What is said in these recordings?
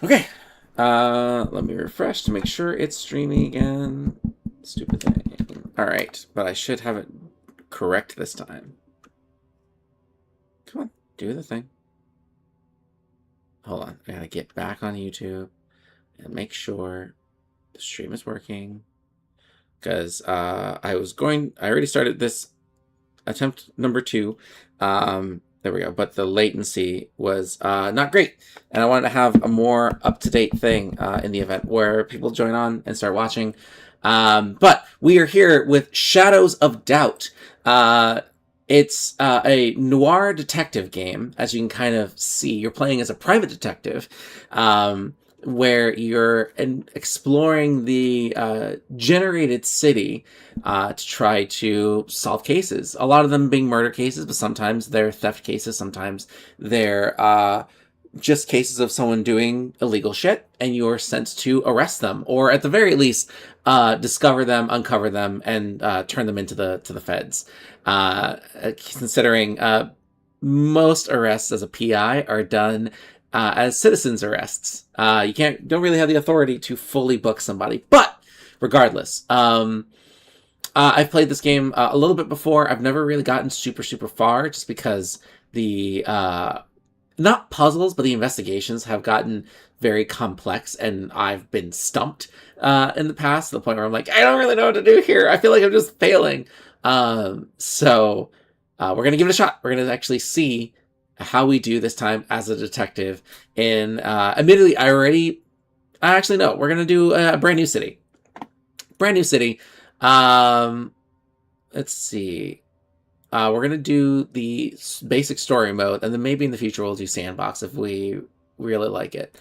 Okay. Let me refresh to make sure it's streaming again. Stupid thing. All right, but I should have it correct this time. Come on, do the thing. Hold on, I gotta get back on YouTube and make sure the stream is working. Because I already started this attempt number 2. There we go. But the latency was not great. And I wanted to have a more up-to-date thing in the event where people join on and start watching. But we are here with Shadows of Doubt. It's a noir detective game, as you can kind of see. You're playing as a private detective. Where you're exploring the generated city to try to solve cases. A lot of them being murder cases, but sometimes they're theft cases. Sometimes they're just cases of someone doing illegal shit, and you're sent to arrest them, or at the very least, discover them, uncover them, and turn them into the feds. Considering most arrests as a PI are done as citizens arrests. You don't really have the authority to fully book somebody, but regardless, I've played this game a little bit before. I've never really gotten super far, just because the not puzzles, but the investigations have gotten very complex, and I've been stumped in the past to the point where I'm like, I don't really know what to do here. I feel like I'm just failing. So we're gonna give it a shot. We're gonna actually see how we do this time as a detective. And admittedly, I actually know we're gonna do a brand new city. Brand new city. Let's see. We're gonna do the basic story mode, and then maybe in the future we'll do sandbox if we really like it.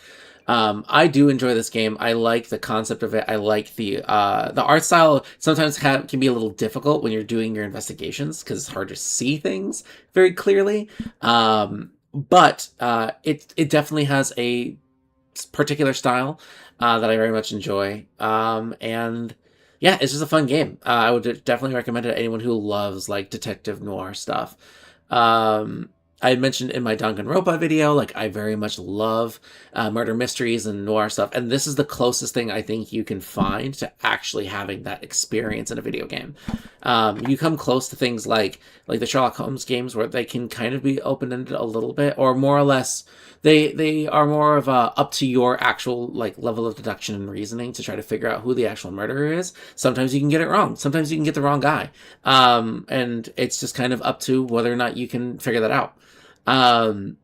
I do enjoy this game. I like the concept of it. I like the art style. Sometimes can be a little difficult when you're doing your investigations because it's hard to see things very clearly. But it definitely has a particular style that I very much enjoy. And yeah, it's just a fun game. I would definitely recommend it to anyone who loves like detective noir stuff. Um, I mentioned in my Danganronpa video, like I very much love murder mysteries and noir stuff, and this is the closest thing I think you can find to actually having that experience in a video game. You come close to things like the Sherlock Holmes games, where they can kind of be open ended a little bit, or more or less they are more of a up to your actual like level of deduction and reasoning to try to figure out who the actual murderer is. Sometimes you can get it wrong. Sometimes you can get the wrong guy, and it's just kind of up to whether or not you can figure that out. Um,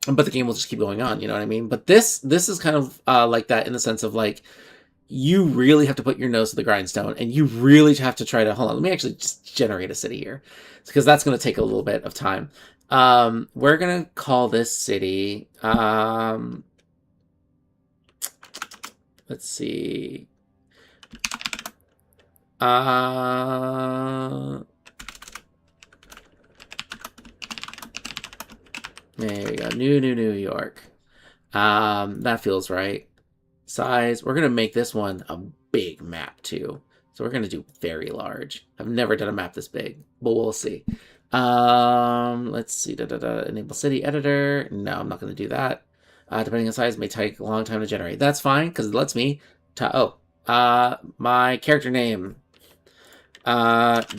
but the game will just keep going on. You know what I mean? But this is kind of like that in the sense of like you really have to put your nose to the grindstone, and you really have to try to hold on. Let me actually just generate a city here, because that's going to take a little bit of time. We're gonna call this city. Let's see. There we go. New York. That feels right. Size. We're gonna make this one a big map too. So we're gonna do very large. I've never done a map this big, but we'll see. Let's see. Enable city editor. No, I'm not gonna do that. Depending on size, may take a long time to generate. That's fine because it lets me. My character name.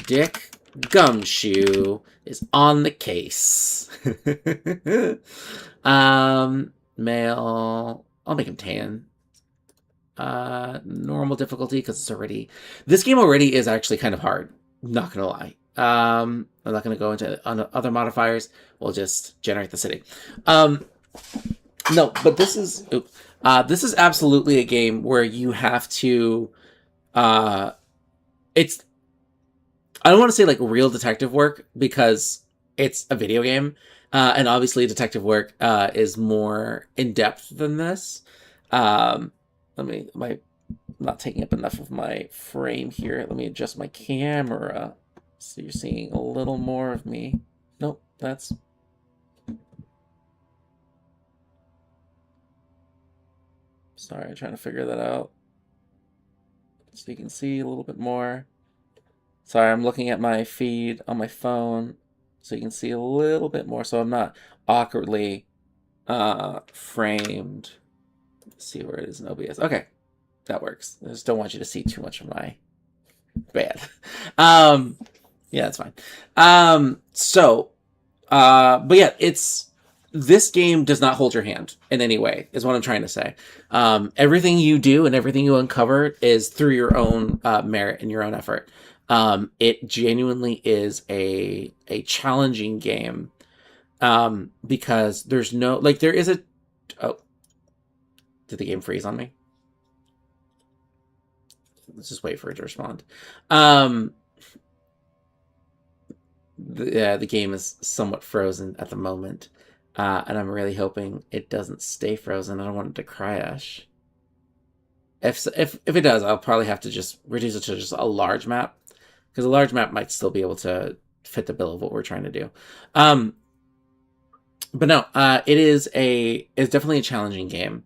Dick Gumshoe is on the case. Male. I'll make him tan. Normal difficulty because this game already is actually kind of hard. Not gonna lie. I'm not gonna go into other modifiers. We'll just generate the city. No, but this is absolutely a game where you have to. It's I don't want to say like real detective work because it's a video game, and obviously detective work is more in depth than this. Um, am I not taking up enough of my frame here? Let me adjust my camera so you're seeing a little more of me. Nope, that's. Sorry, I'm trying to figure that out so you can see a little bit more. Sorry, I'm looking at my feed on my phone so you can see a little bit more so I'm not awkwardly framed see where it is in OBS. Okay, that works. I just don't want you to see too much of my bad. Yeah, that's fine. But yeah, this game does not hold your hand in any way, is what I'm trying to say. Everything you do and everything you uncover is through your own merit and your own effort. It genuinely is a challenging game, because there's no, like, there is a, oh, did the game freeze on me? Let's just wait for it to respond. The game is somewhat frozen at the moment, and I'm really hoping it doesn't stay frozen. I don't want it to crash. If it does, I'll probably have to just reduce it to just a large map, because a large map might still be able to fit the bill of what we're trying to do. But no, it's definitely a challenging game.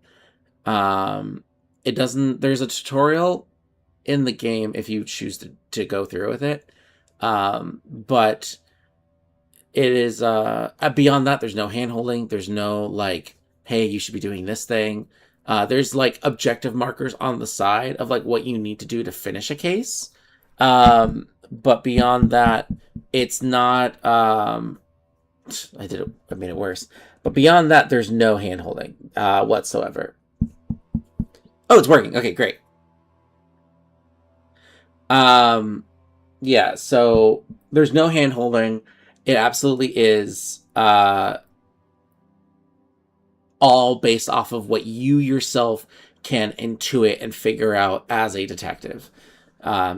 It doesn't. There's a tutorial in the game if you choose to go through with it, but it is beyond that. There's no hand-holding. There's no like, hey, you should be doing this thing. There's like objective markers on the side of like what you need to do to finish a case, but beyond that, it's not. I made it worse. But beyond that, there's no hand-holding whatsoever. Oh, it's working. Okay, great. Yeah, so there's no hand-holding. It absolutely is all based off of what you yourself can intuit and figure out as a detective.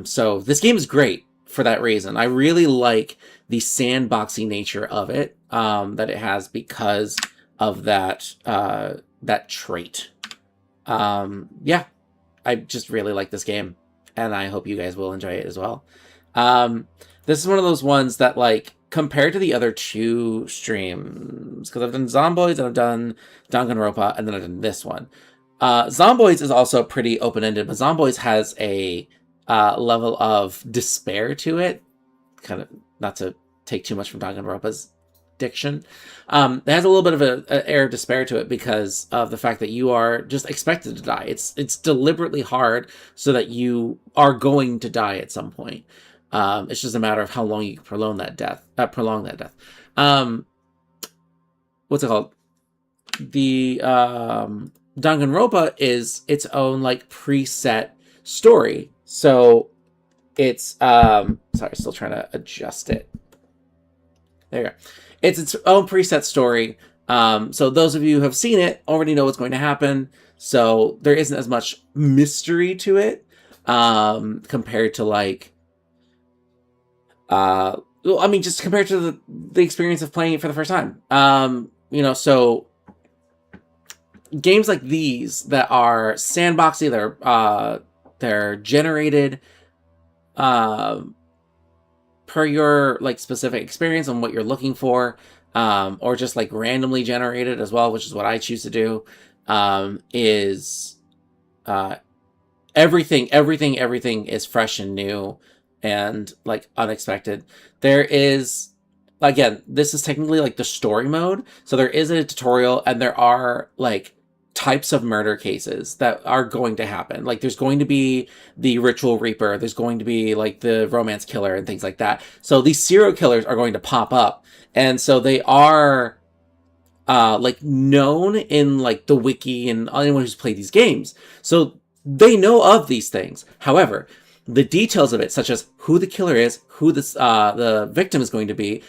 So this game is great for that reason. I really like the sandboxy nature of it, that it has because of that trait. Yeah, I just really like this game, and I hope you guys will enjoy it as well. This is one of those ones that, like, compared to the other two streams, because I've done Zomboids and I've done Danganronpa, and then I've done this one. Zomboids is also pretty open-ended, but Zomboids has a level of despair to it. Kind of, not to take too much from Danganronpa's diction. It has a little bit of an air of despair to it because of the fact that you are just expected to die. It's deliberately hard so that you are going to die at some point. It's just a matter of how long you can prolong that death. What's it called? The Danganronpa is its own like preset story. So it's sorry, still trying to adjust it. There you go. It's its own preset story. So those of you who have seen it already know what's going to happen. So there isn't as much mystery to it compared to like I mean, just compared to the experience of playing it for the first time. So games like these that are sandboxy, they're generated per your like specific experience and what you're looking for, or just like randomly generated as well, which is what I choose to do. Is everything is fresh and new and like unexpected. There is, again, this is technically like the story mode, so there is a tutorial and there are like types of murder cases that are going to happen. Like there's going to be the ritual reaper, there's going to be like the romance killer and things like that. So these serial killers are going to pop up, and so they are like known in like the wiki and anyone who's played these games, so they know of these things. However, the details of it, such as who the killer is, who the victim is going to be,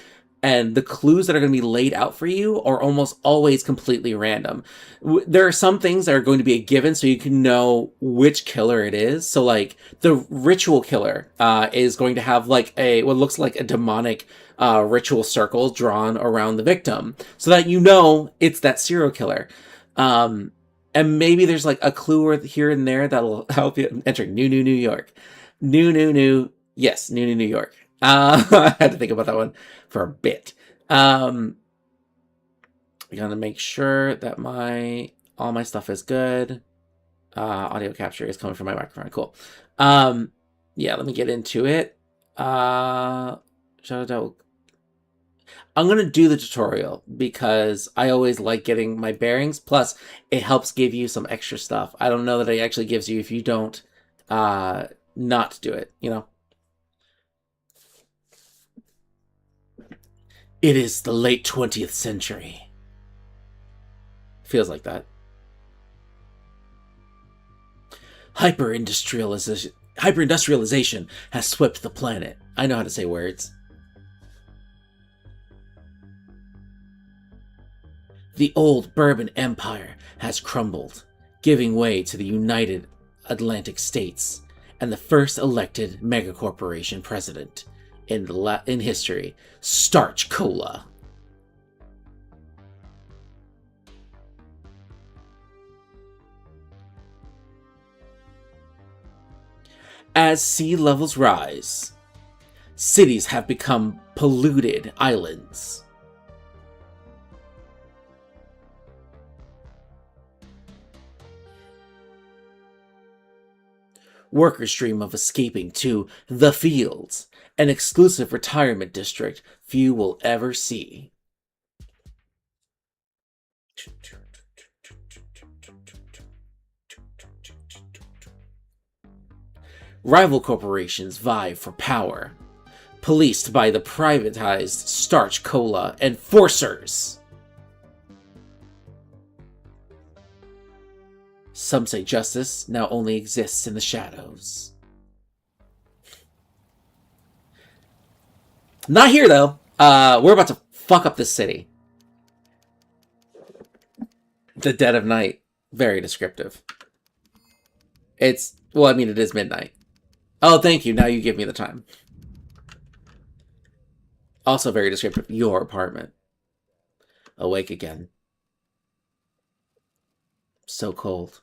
and the clues that are going to be laid out for you are almost always completely random. There are some things that are going to be a given so you can know which killer it is. So like the ritual killer is going to have like what looks like a demonic ritual circle drawn around the victim so that you know it's that serial killer. And maybe there's like a clue here and there that'll help you enter New York. Yes, New York. I had to think about that one for a bit. I gotta make sure that all my stuff is good. Audio capture is coming from my microphone. Cool. Yeah, let me get into it. Shout out. I'm gonna do the tutorial because I always like getting my bearings. Plus, it helps give you some extra stuff. I don't know that it actually gives you if you don't uh not do it, you know? It is the late 20th century. Feels like that. Hyper-industrialization has swept the planet. I know how to say words. The old Bourbon Empire has crumbled, giving way to the United Atlantic States and the first elected megacorporation president in history, Starch Cola. As sea levels rise, cities have become polluted islands. Workers dream of escaping to the fields, an exclusive retirement district few will ever see. Rival corporations vie for power, policed by the privatized Starch Cola enforcers. Some say justice now only exists in the shadows. Not here, though. We're about to fuck up this city. The dead of night. Very descriptive. Well, I mean, it is midnight. Oh, thank you. Now you give me the time. Also very descriptive. Your apartment. Awake again. So cold.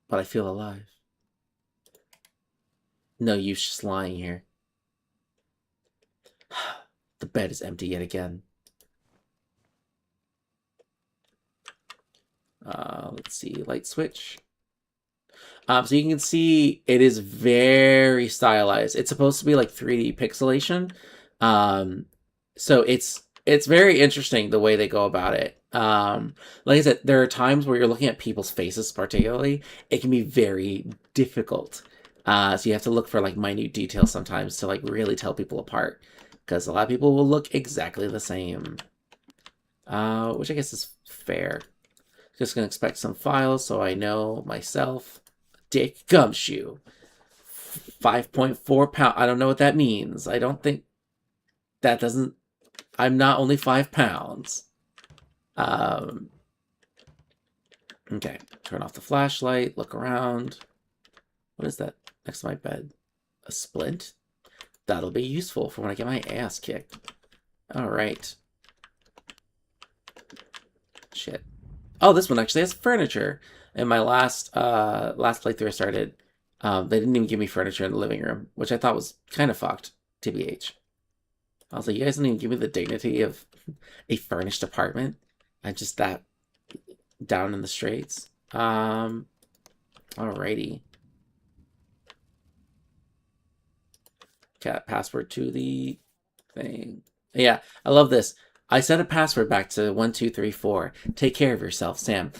But I feel alive. No use just lying here. The bed is empty yet again. Let's see. Light switch. So you can see it is very stylized. It's supposed to be like 3D pixelation. So it's very interesting the way they go about it. Like I said, there are times where you're looking at people's faces, particularly. It can be very difficult. So you have to look for like minute details sometimes to like really tell people apart, because a lot of people will look exactly the same. Which I guess is fair. Just gonna expect some files so I know myself. Dick Gumshoe. 5.4 pounds. I don't know what that means. I don't think that doesn't. I'm not only 5 pounds. Okay. Turn off the flashlight. Look around. What is that next to my bed? A splint? That'll be useful for when I get my ass kicked. All right. Shit. Oh, this one actually has furniture. In my last playthrough I started, they didn't even give me furniture in the living room, which I thought was kind of fucked, TBH. I was like, you guys didn't even give me the dignity of a furnished apartment. I'm just that down in the straits. Alrighty. Cat password to the thing. Yeah, I love this. I set a password back to 1234. Take care of yourself, Sam.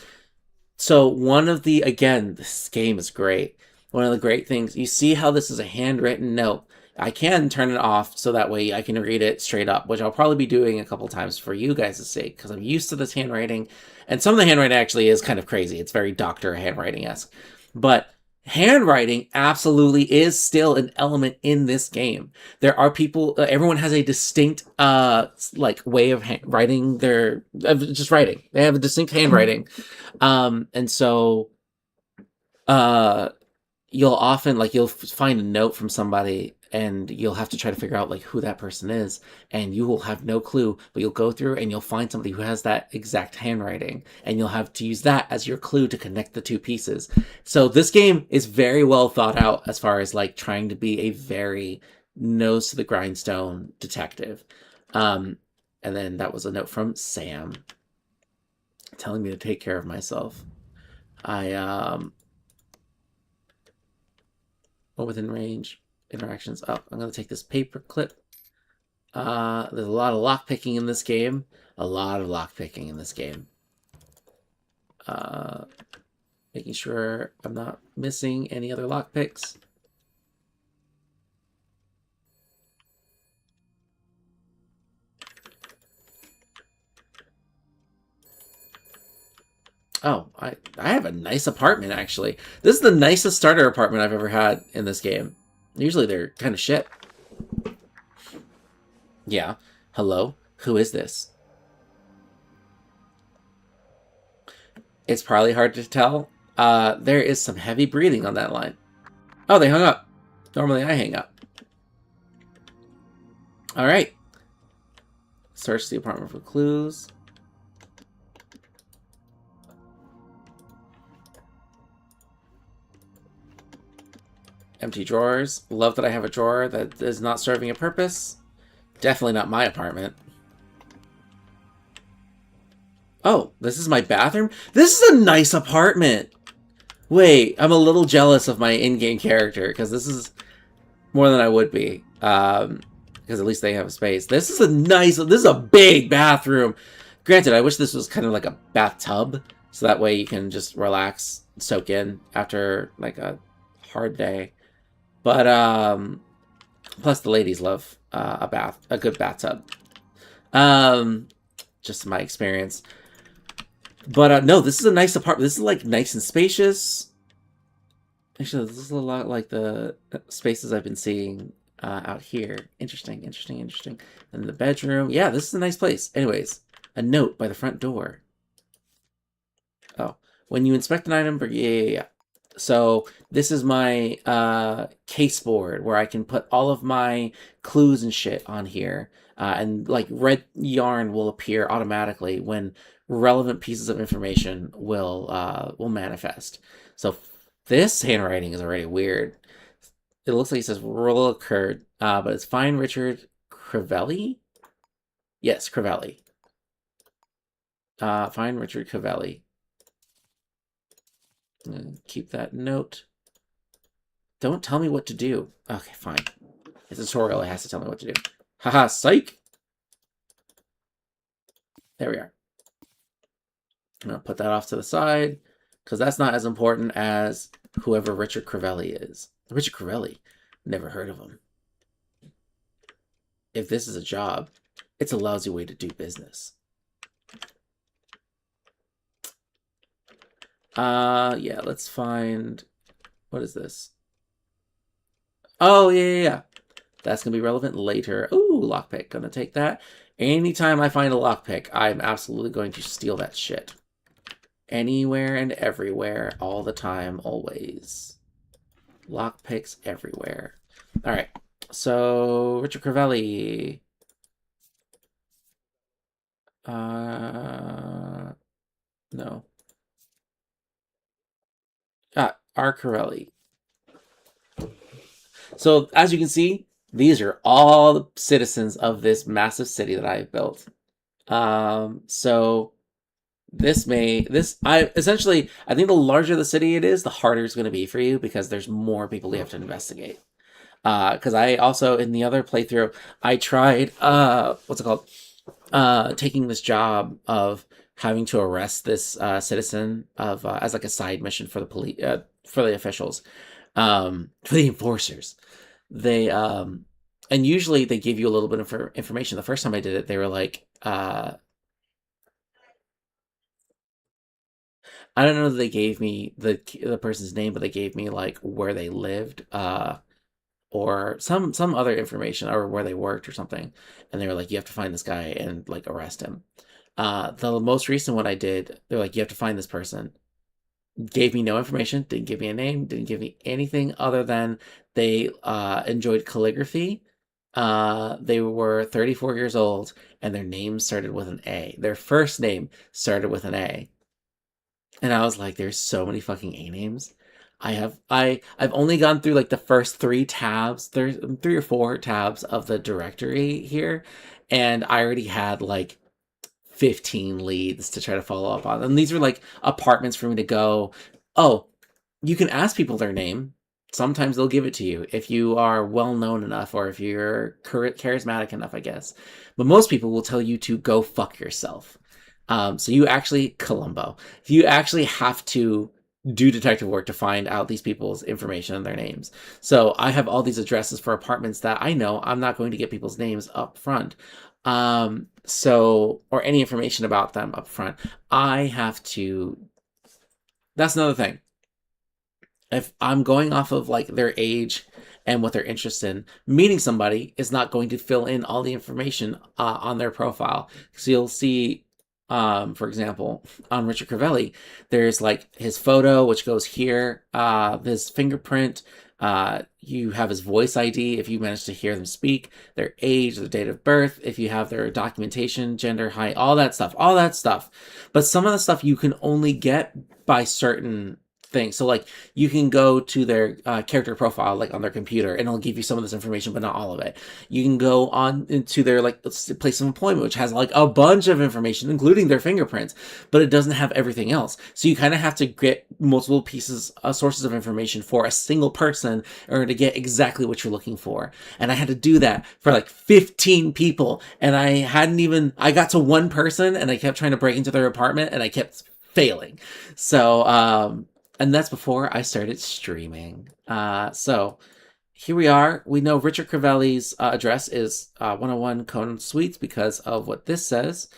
So one of the, again, this game is great. One of the great things, you see how this is a handwritten note. I can turn it off so that way I can read it straight up, which I'll probably be doing a couple times for you guys' sake, because I'm used to this handwriting. And some of the handwriting actually is kind of crazy. It's very doctor handwriting-esque. But handwriting absolutely is still an element in this game. There are people, everyone has a distinct like way of writing their just writing. They have a distinct handwriting. And so you'll often like you'll find a note from somebody and you'll have to try to figure out like who that person is, and you will have no clue, but you'll go through and you'll find somebody who has that exact handwriting, and you'll have to use that as your clue to connect the two pieces. So this game is very well thought out as far as like trying to be a very nose to the grindstone detective. And then that was a note from Sam telling me to take care of myself. Within range interactions. Oh, I'm going to take this paper clip. There's a lot of lockpicking in this game. A lot of lockpicking in this game. Uh, Making sure I'm not missing any other lockpicks. Oh, I have a nice apartment, actually. This is the nicest starter apartment I've ever had in this game. Usually they're kind of shit. Yeah. Hello? Who is this? It's probably hard to tell. There is some heavy breathing on that line. Oh, they hung up. Normally I hang up. All right. Search the apartment for clues. Empty drawers. Love that I have a drawer that is not serving a purpose. Definitely not my apartment. Oh, this is my bathroom? This is a nice apartment! Wait, I'm a little jealous of my in-game character, because this is more than I would be. Because at least they have a space. This is a big bathroom! Granted, I wish this was kind of like a bathtub, so that way you can just relax, soak in after, like, a hard day. But, plus the ladies love a good bathtub. Just my experience. But no, this is a nice apartment. This is like nice and spacious. Actually, this is a lot like the spaces I've been seeing out here. Interesting, interesting, interesting. And the bedroom. Yeah, this is a nice place. Anyways, a note by the front door. Oh, when you inspect an item, yeah. So this is my case board where I can put all of my clues and shit on here. And like red yarn will appear automatically when relevant pieces of information will manifest. So this handwriting is already weird. It looks like it says roll occurred, but it's fine Richard Crivelli? Yes, Crivelli. Fine Richard Crivelli. Keep that note. Don't tell me what to do. Okay, fine. It's a tutorial. It has to tell me what to do. Haha, psych! There we are. I'm going to put that off to the side, because that's not as important as whoever Richard Crivelli is. Richard Crivelli? Never heard of him. If this is a job, it's a lousy way to do business. Yeah, let's find... What is this? Oh, yeah. That's going to be relevant later. Ooh, lockpick. Gonna take that. Anytime I find a lockpick, I'm absolutely going to steal that shit. Anywhere and everywhere, all the time, always. Lockpicks everywhere. Alright, so Richard Crivelli. No. R. Crivelli. So, as you can see, these are all the citizens of this massive city that I have built. So I think the larger the city it is, the harder it's going to be for you because there's more people you have to investigate. Because I also, in the other playthrough, I tried, what's it called? Taking this job of having to arrest this citizen of as like a side mission for the police, for the officials, for the enforcers. They and usually they give you a little bit of information. The first time I did it, they were like, I don't know that they gave me the person's name, but they gave me like where they lived, or some other information, or where they worked or something. And they were like, you have to find this guy and like arrest him. The most recent one I did, they're like, you have to find this person. Gave me no information, didn't give me a name, didn't give me anything other than they enjoyed calligraphy. They were 34 years old, and their name started with an A. Their first name started with an A. And I was like, there's so many fucking A names. I've only gone through like the first 3 tabs. There's 3 or 4 tabs of the directory here, and I already had like 15 leads to try to follow up on. And these were like apartments for me to go, oh, you can ask people their name. Sometimes they'll give it to you if you are well known enough or if you're charismatic enough, I guess. But most people will tell you to go fuck yourself. So you actually, Columbo, you actually have to do detective work to find out these people's information and their names. So I have all these addresses for apartments that I know I'm not going to get people's names up front. Or any information about them up front. I have to. That's another thing. If I'm going off of like their age and what they're interested in, meeting somebody is not going to fill in all the information on their profile. So you'll see, for example, on Richard Crivelli, there's like his photo, which goes here, this fingerprint. You have his voice ID if you manage to hear them speak, their age, their date of birth, if you have their documentation, gender, height, all that stuff, all that stuff. But some of the stuff you can only get by certain things. So like you can go to their character profile like on their computer and it'll give you some of this information but not all of it. You can go on into their like place of employment, which has like a bunch of information including their fingerprints, but it doesn't have everything else. So you kind of have to get multiple pieces sources of information for a single person in order to get exactly what you're looking for. And I had to do that for like 15 people, and I got to one person and I kept trying to break into their apartment and I kept failing. So and that's before I started streaming. So here we are. We know Richard Crivelli's address is 101 Conan Suites because of what this says.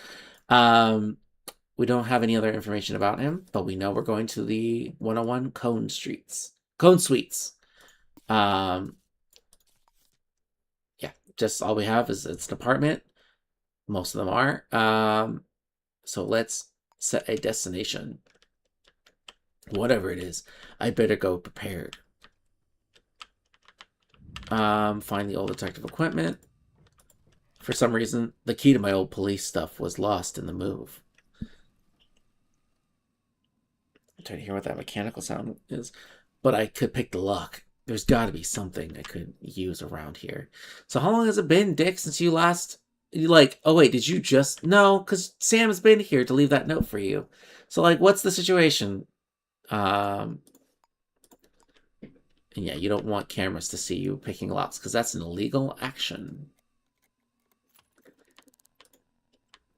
We don't have any other information about him, but we know we're going to the 101 Cone Suites. Yeah, just all we have is it's an apartment. Most of them are. So let's set a destination. Whatever it is, I better go prepared. Find the old detective equipment. For some reason, the key to my old police stuff was lost in the move. I'm trying to hear what that mechanical sound is, but I could pick the lock. There's got to be something I could use around here. So how long has it been, Dick, since you last... You like, oh wait, did you just... No, because Sam has been here to leave that note for you. So like, what's the situation? Yeah, you don't want cameras to see you picking locks because that's an illegal action.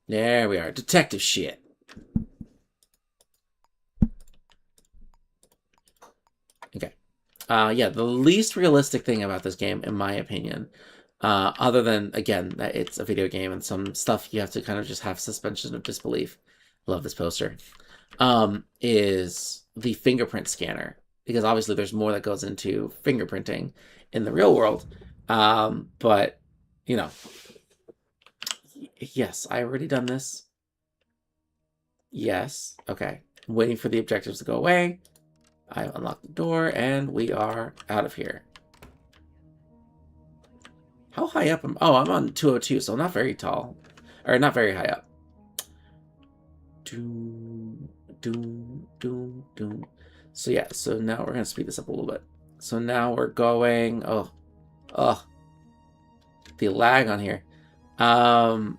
There we are. Detective shit. Okay. Yeah, the least realistic thing about this game, in my opinion, other than, again, that it's a video game and some stuff you have to kind of just have suspension of disbelief. Love this poster. Is the fingerprint scanner. Because obviously there's more that goes into fingerprinting in the real world. But, you know, yes, I already done this. Yes. Okay. I'm waiting for the objectives to go away. I've unlocked the door, and we are out of here. How high up am... Oh, I'm on 202, so not very tall. Or not very high up. Doom, doom, doom, doom. So yeah, so now we're going to speed this up a little bit. So now we're going... Oh. The lag on here. I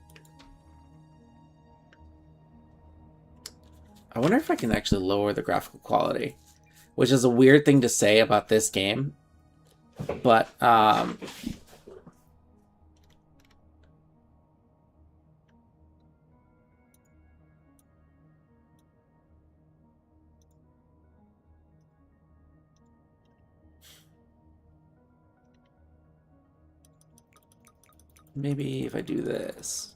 wonder if I can actually lower the graphical quality, which is a weird thing to say about this game, but maybe if I do this.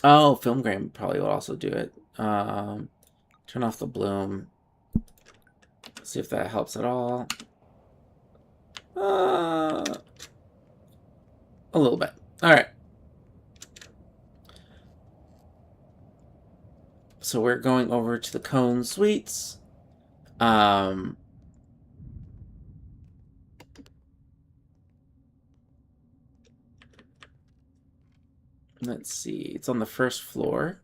Oh, film grain probably will also do it. Turn off the bloom. See if that helps at all. A little bit. All right. So we're going over to the Cone Suites. Let's see. It's on the first floor.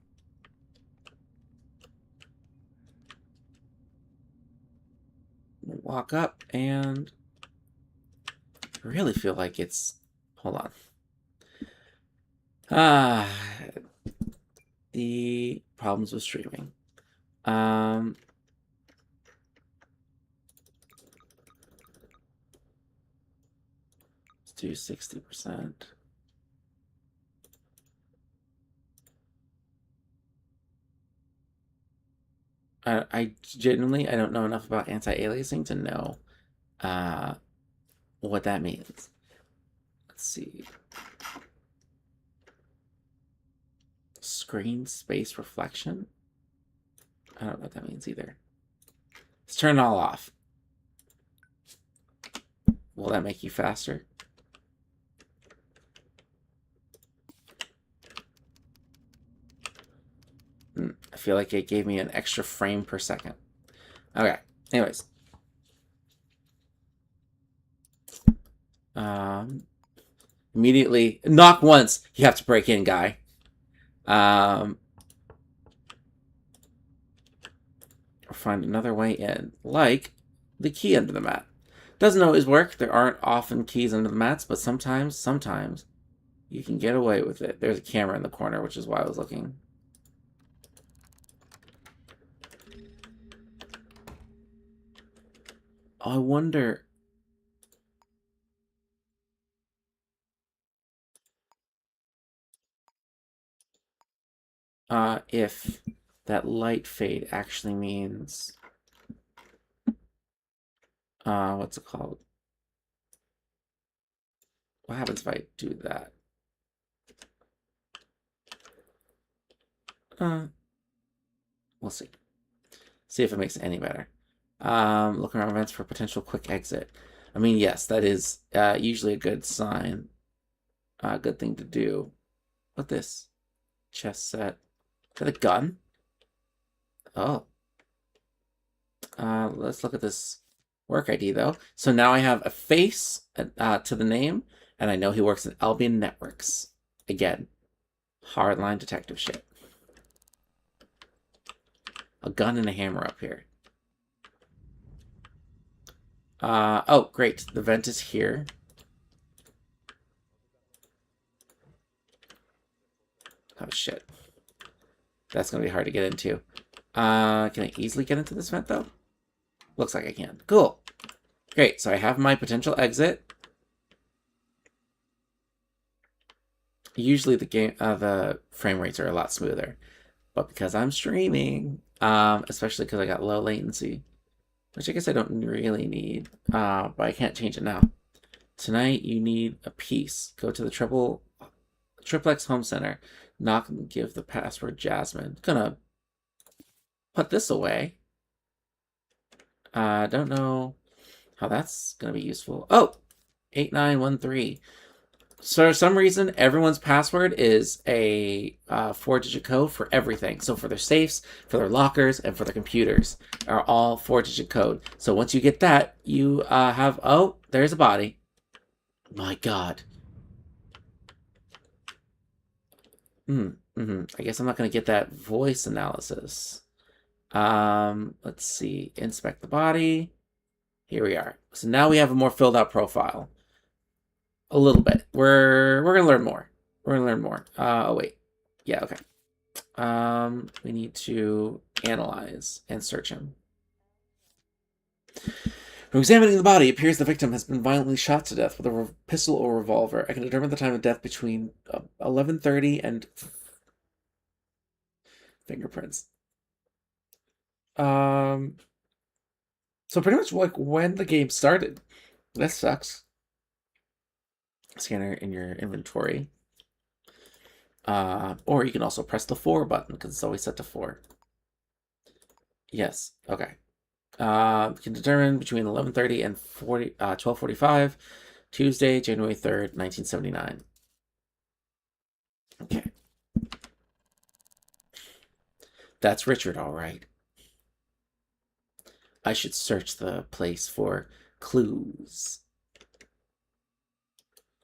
Walk up, and I really feel like it's... Hold on. Ah, the problems with streaming. Um, let's do 60%. I genuinely I don't know enough about anti-aliasing to know uh, what that means. Let's see. Screen space reflection. I don't know what that means either. Let's turn it all off. Will that make you faster? I feel like it gave me an extra frame per second. Okay. Anyways. Immediately knock once. You have to break in, guy. Or find another way in, like the key under the mat. Doesn't always work. There aren't often keys under the mats, but sometimes you can get away with it. There's a camera in the corner, which is why I was looking. Oh, I wonder. If that light fade actually means what's it called? What happens if I do that? We'll see. See if it makes it any better. Looking around events for potential quick exit. I mean, yes, that is usually a good sign. Good thing to do. What this? Chest set. Is that a gun? Oh. Let's look at this work ID, though. So now I have a face to the name, and I know he works at Albion Networks. Again, hardline detective shit. A gun and a hammer up here. Oh, great. The vent is here. Oh, shit. That's going to be hard to get into. Can I easily get into this vent, though? Looks like I can. Cool. Great. So I have my potential exit. Usually the frame rates are a lot smoother. But because I'm streaming, especially because I got low latency, which I guess I don't really need, but I can't change it now. Tonight, you need a piece. Go to the Triplex Home Center. Knock and give the password Jasmine. Gonna put this away. Don't know how that's gonna be useful. Oh, 8913. So for some reason, everyone's password is a 4-digit code for everything. So for their safes, for their lockers, and for their computers are all 4-digit code. So once you get that, you have, oh, there's a body. My God. I guess I'm not going to get that voice analysis. Let's see. Inspect the body. Here we are. So now we have a more filled out profile. A little bit. We're gonna learn more. We're gonna learn more. Oh wait. Yeah, okay. We need to analyze and search him. From examining the body, it appears the victim has been violently shot to death with a pistol or revolver. I can determine the time of death between 11:30 and fingerprints. So pretty much like when the game started. That sucks. Scanner in your inventory. Or you can also press the 4 button because it's always set to 4. Yes. Okay. Can determine between 11:30 and 12:45, Tuesday, January 3rd, 1979. Okay. That's Richard, all right. I should search the place for clues.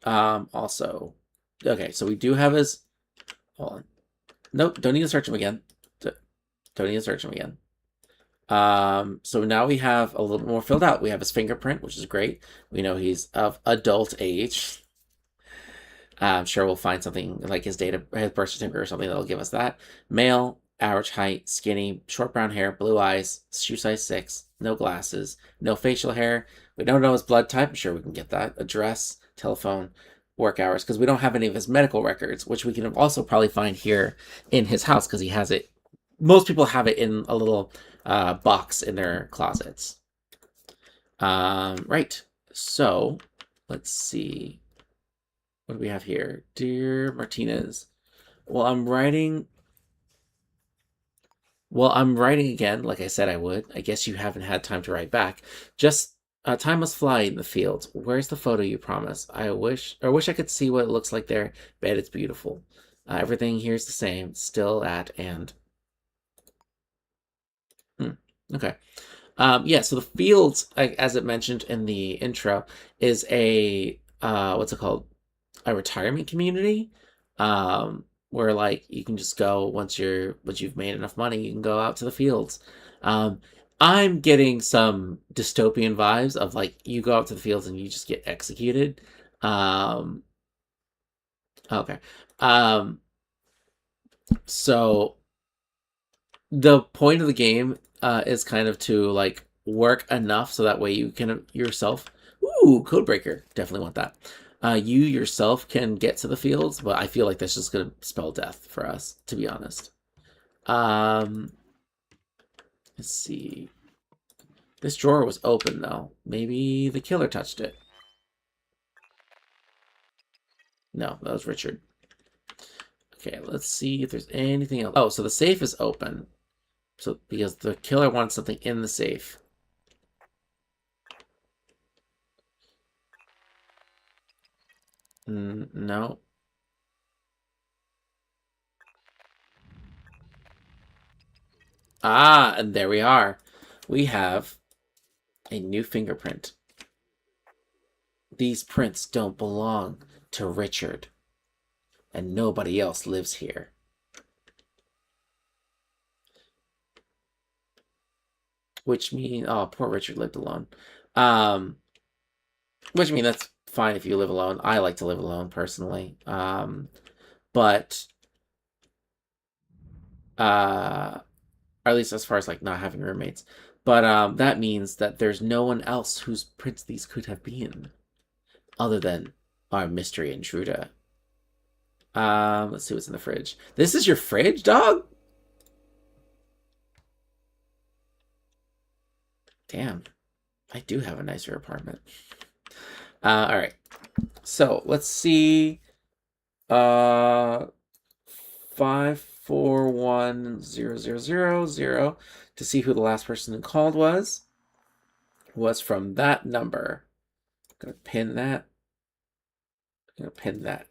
Also, okay, so we do have his. Hold on. Nope, don't need to search him again. Don't need to search him again. So now we have a little more filled out. We have his fingerprint, which is great. We know he's of adult age. I'm sure we'll find something like his birth certificate or something that'll give us that. Male, average height, skinny, short brown hair, blue eyes, shoe size 6, no glasses, no facial hair. We don't know his blood type. I'm sure we can get that. Address, telephone, work hours, because we don't have any of his medical records, which we can also probably find here in his house because he has it. Most people have it in a little box in their closets. Right. So let's see. What do we have here? Dear Martinez. Well, I'm writing. Well, I'm writing again, like I said I would. I guess you haven't had time to write back. Just time must fly in the fields. Where's the photo you promised? I wish I could see what it looks like there. Bet it's beautiful. Everything here's the same. Still at and. Okay. Yeah, so the fields, like, as it mentioned in the intro, is a what's it called? A retirement community, where like you can just go once you've made enough money, you can go out to the fields. Um, I'm getting some dystopian vibes of like you go out to the fields and you just get executed. Um, okay. Um, so the point of the game is kind of to like work enough so that way you can yourself. Ooh, codebreaker. Definitely want that. You yourself can get to the fields, but I feel like that's just gonna spell death for us, to be honest. Um, let's see. This drawer was open though. Maybe the killer touched it. No, that was Richard. Okay, let's see if there's anything else. Oh, so the safe is open. So because the killer wants something in the safe. No. Ah, and there we are. We have a new fingerprint. These prints don't belong to Richard, and nobody else lives here. Which means, oh, poor Richard lived alone. Um, which means that's fine if you live alone. I like to live alone personally. But or at least as far as like not having roommates. But that means that there's no one else whose prints these could have been, other than our mystery intruder. Let's see what's in the fridge. This is your fridge, dog? Damn, I do have a nicer apartment. All right. So let's see. 541000 to see who the last person who called was from that number. I'm gonna pin that. I'm gonna pin that.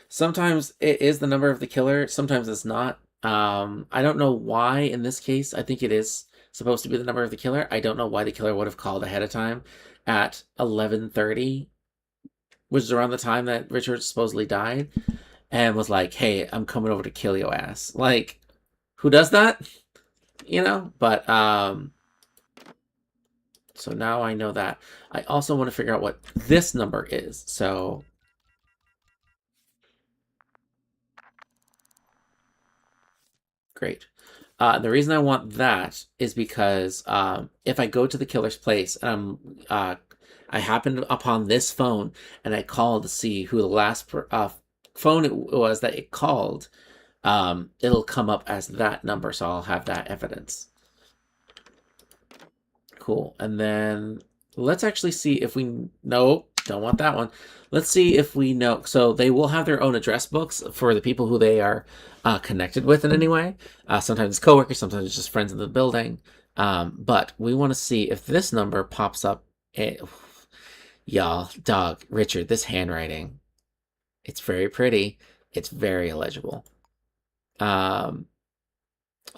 Sometimes it is the number of the killer, sometimes it's not. I don't know why in this case. I think it is supposed to be the number of the killer. I don't know why the killer would have called ahead of time at 11:30, which is around the time that Richard supposedly died, and was like, "Hey, I'm coming over to kill your ass." Like, who does that? You know? But so now I know that. I also want to figure out what this number is. So great. The reason I want that is because if I go to the killer's place and I happen upon this phone and I call to see who the last phone it was that it called, it'll come up as that number, so I'll have that evidence. Cool. And then let's actually see if we no, don't want that one. Let's see if we know. So they will have their own address books for the people who they are connected with in any way. Sometimes it's coworkers, sometimes it's just friends in the building. But we want to see if this number pops up. Y'all, dog, Richard, this handwriting. It's very pretty. It's very illegible. So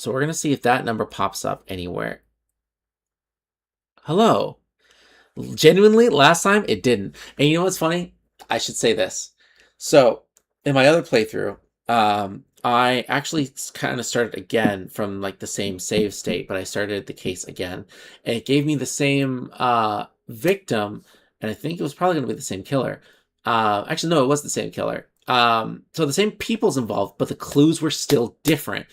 we're gonna see if that number pops up anywhere. Hello. Genuinely, last time it didn't. And you know what's funny? I should say this. So, in my other playthrough, I actually kind of started again from like the same save state, but I started the case again, and it gave me the same victim, and I think it was probably going to be the same killer. Actually, no, it was the same killer. So the same people's involved, but the clues were still different.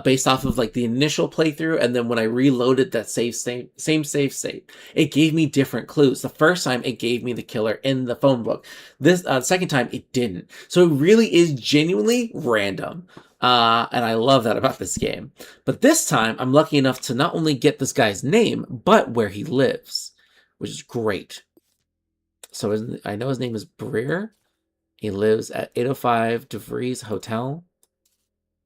Based off of like the initial playthrough, and then when I reloaded that same save state, it gave me different clues. The first time it gave me the killer in the phone book. This second time it didn't. So it really is genuinely random. And I love that about this game. But this time I'm lucky enough to not only get this guy's name, but where he lives, which is great. So I know his name is Breer. He lives at 805 DeVries Hotel.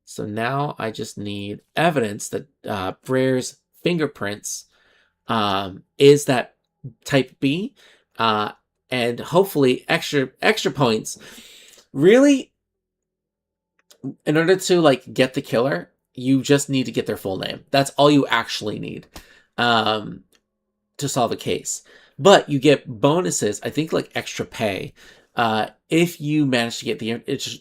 So now I just need evidence that Breer's fingerprints is that type B, uh, and hopefully extra points. Really, in order to like get the killer, you just need to get their full name. That's all you actually need. Um, to solve a case. But you get bonuses, I think like extra pay, if you manage to get the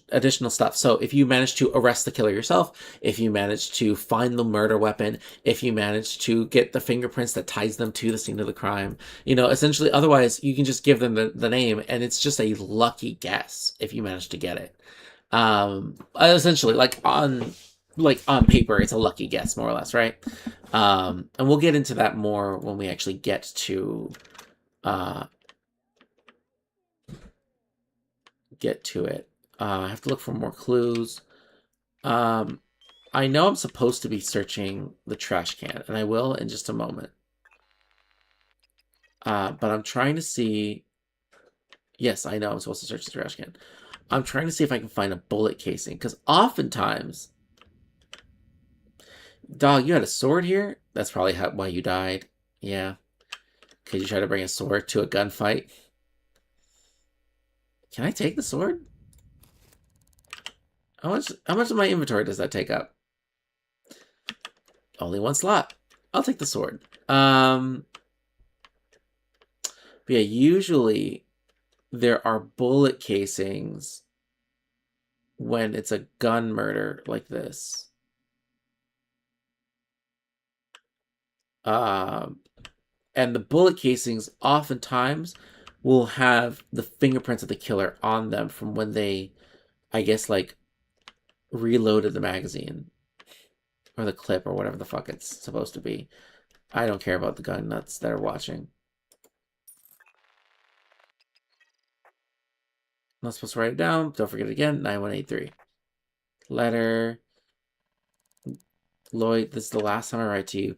additional stuff. So if you manage to arrest the killer yourself, if you manage to find the murder weapon, if you manage to get the fingerprints that ties them to the scene of the crime, essentially, otherwise you can just give them the name and it's just a lucky guess if you manage to get it. Essentially, like on paper, it's a lucky guess, more or less, right? And we'll get into that more when we actually get to it. I have to look for more clues. I know I'm supposed to be searching the trash can, and I will in just a moment. But I'm trying to see. Yes, I know I'm supposed to search the trash can. I'm trying to see if I can find a bullet casing, because oftentimes, dog, you had a sword here. That's probably why you died. Yeah, because you tried to bring a sword to a gunfight. Can I take the sword? How much of my inventory does that take up? Only one slot. I'll take the sword. But yeah, usually there are bullet casings when it's a gun murder like this. Um, and the bullet casings oftentimes will have the fingerprints of the killer on them from when they, I guess, like reloaded the magazine or the clip or whatever the fuck it's supposed to be. I don't care about the gun nuts that are watching. I'm not supposed to write it down. Don't forget it again. 9183. Letter. Lloyd, this is the last time I write to you.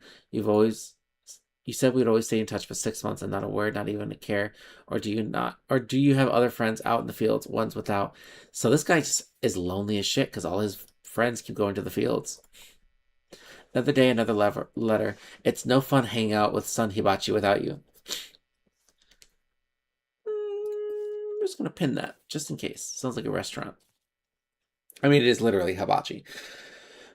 You said we'd always stay in touch for 6 months and not a word, not even a care. Or do you not? Or do you have other friends out in the fields, ones without? So this guy just is lonely as shit because all his friends keep going to the fields. Another day, another letter. It's no fun hanging out with Son Hibachi without you. I'm just going to pin that, just in case. Sounds like a restaurant. I mean, it is literally hibachi.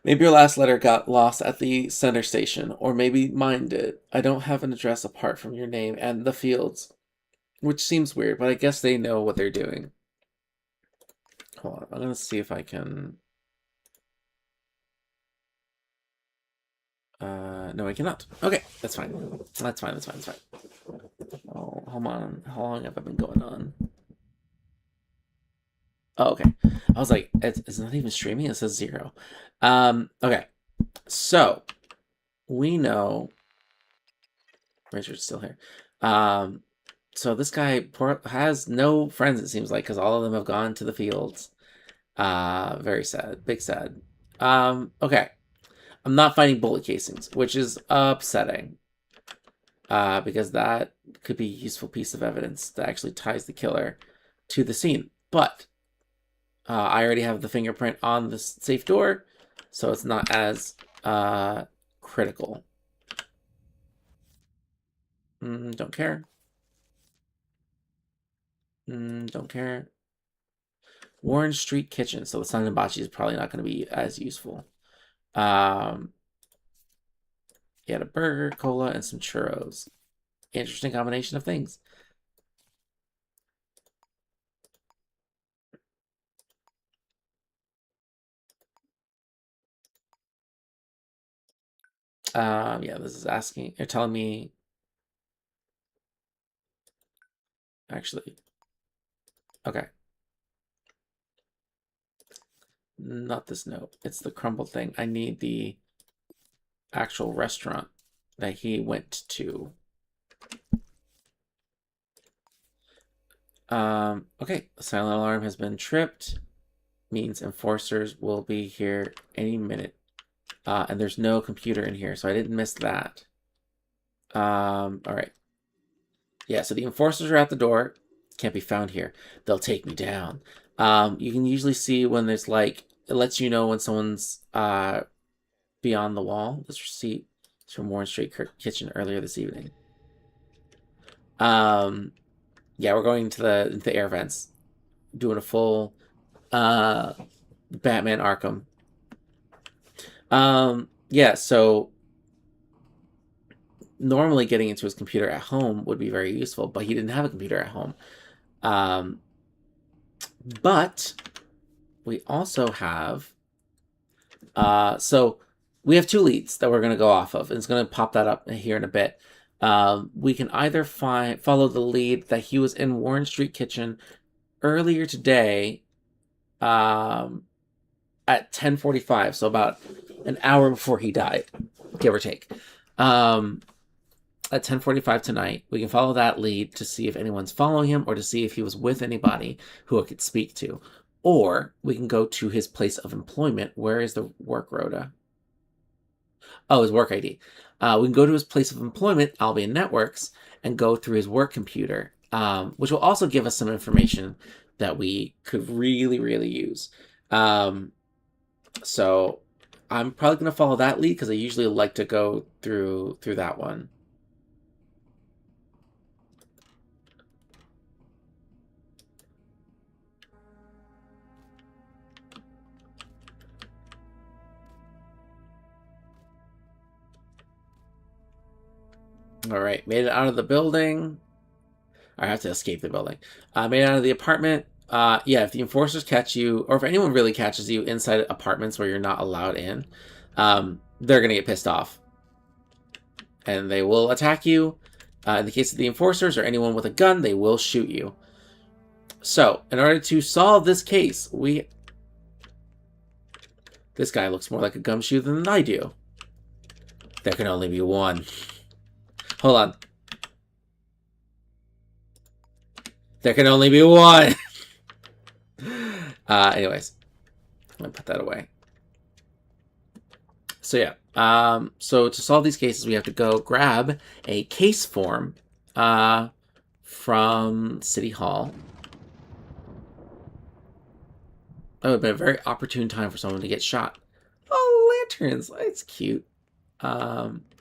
Maybe your last letter got lost at the center station, or maybe mine did. I don't have an address apart from your name and the fields, which seems weird, but I guess they know what they're doing. Hold on, I'm going to see if I can... no, I cannot. Okay, that's fine. That's fine. Oh, hold on. How long have I been going on? Oh, okay. I was like, it's not even streaming. It says 0. Okay. So, we know... Richard's still here. So this guy has no friends, it seems like, because all of them have gone to the fields. Very sad. Big sad. Okay. I'm not finding bullet casings, which is upsetting. Because that could be a useful piece of evidence that actually ties the killer to the scene. But I already have the fingerprint on the safe door, so it's not as critical. Don't care. Don't care. Warren Street Kitchen. So the Sun Hibachi is probably not going to be as useful. He had a burger, cola, and some churros. Interesting combination of things. Yeah, this is asking, you're telling me, actually, Okay. Not this note. It's the crumbled thing. I need the actual restaurant that he went to. Okay. The silent alarm has been tripped. Means enforcers will be here any minute. And there's no computer in here, so I didn't miss that. All right. Yeah, so the enforcers are at the door. Can't be found here. They'll take me down. You can usually see when there's like, it lets you know when someone's beyond the wall. This receipt is from Warren Street Kitchen earlier this evening. Yeah, we're going to the air vents, doing a full Batman Arkham. Yeah, so normally getting into his computer at home would be very useful, but he didn't have a computer at home. But we also have so we have two leads that we're going to go off of, and it's going to pop that up here in a bit. We can either follow the lead that he was in Warren Street Kitchen earlier today at 10:45, so about an hour before he died, give or take. At 10:45 tonight, we can follow that lead to see if anyone's following him or to see if he was with anybody who I could speak to. Or we can go to his place of employment. Where is the work rota? Oh, his work ID. We can go to his place of employment, Albion Networks, and go through his work computer, which will also give us some information that we could really, really use. So I'm probably going to follow that lead because I usually like to go through that one. All right, made it out of the building. I have to escape the building. Made it out of the apartment. Yeah, if the enforcers catch you, or if anyone really catches you inside apartments where you're not allowed in, they're going to get pissed off. And they will attack you. In the case of the enforcers or anyone with a gun, they will shoot you. So, in order to solve this case, this guy looks more like a gumshoe than I do. There can only be one. Hold on. There can only be one. Anyways, I'm gonna put that away. So yeah, so to solve these cases, we have to go grab a case form from City Hall. That would have been a very opportune time for someone to get shot. Oh, lanterns! It's cute.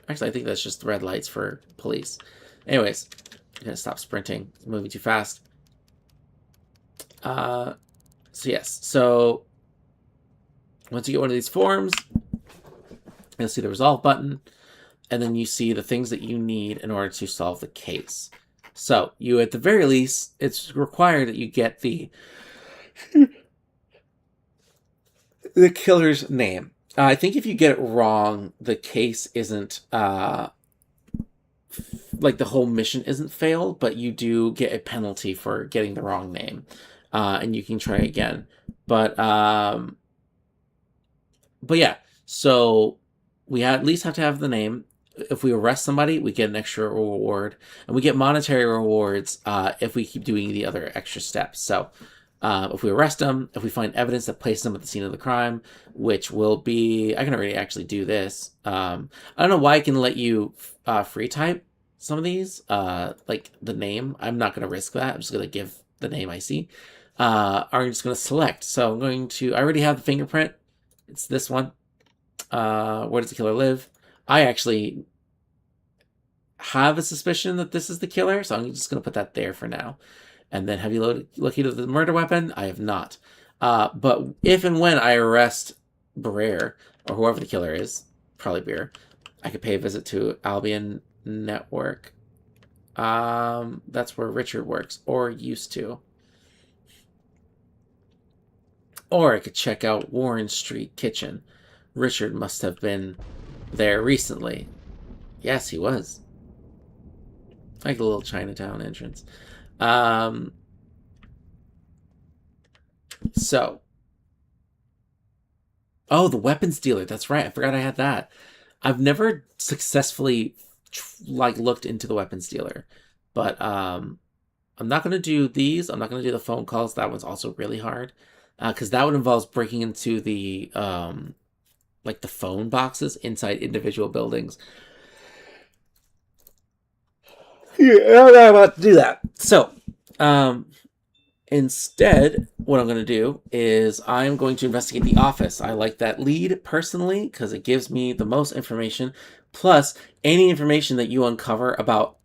Actually, I think that's just red lights for police. Anyways, I'm gonna stop sprinting. It's moving too fast. So yes, so once you get one of these forms, you'll see the resolve button, and then you see the things that you need in order to solve the case. So you, at the very least, it's required that you get the killer's name. I think if you get it wrong, the case isn't like the whole mission isn't failed, but you do get a penalty for getting the wrong name, and you can try again. But yeah, so we at least have to have the name. If we arrest somebody, we get an extra reward, and we get monetary rewards if we keep doing the other extra steps. So if we arrest them, if we find evidence that places them at the scene of the crime, which will be, I can already actually do this. I don't know why I can let you free type some of these, like the name. I'm not going to risk that. I'm just going to give the name I see. I'm just going to select. So I'm going to, I already have the fingerprint. It's this one. Where does the killer live? I actually have a suspicion that this is the killer, so I'm just going to put that there for now. And then have you located the murder weapon? I have not. But if and when I arrest Barrere, or whoever the killer is, probably Beer, I could pay a visit to Albion Network. That's where Richard works, or used to. Or I could check out Warren Street Kitchen. Richard must have been there recently. Yes, he was. Like a little Chinatown entrance. So, oh, the weapons dealer. That's right. I forgot I had that. I've never successfully like looked into the weapons dealer, but I'm not gonna do these. I'm not gonna do the phone calls. That one's also really hard, because that one involves breaking into the like the phone boxes inside individual buildings. Yeah, I'm not about to do that. So, um, instead, what I'm going to do is I'm going to investigate the office. I like that lead personally because it gives me the most information. Plus, any information that you uncover about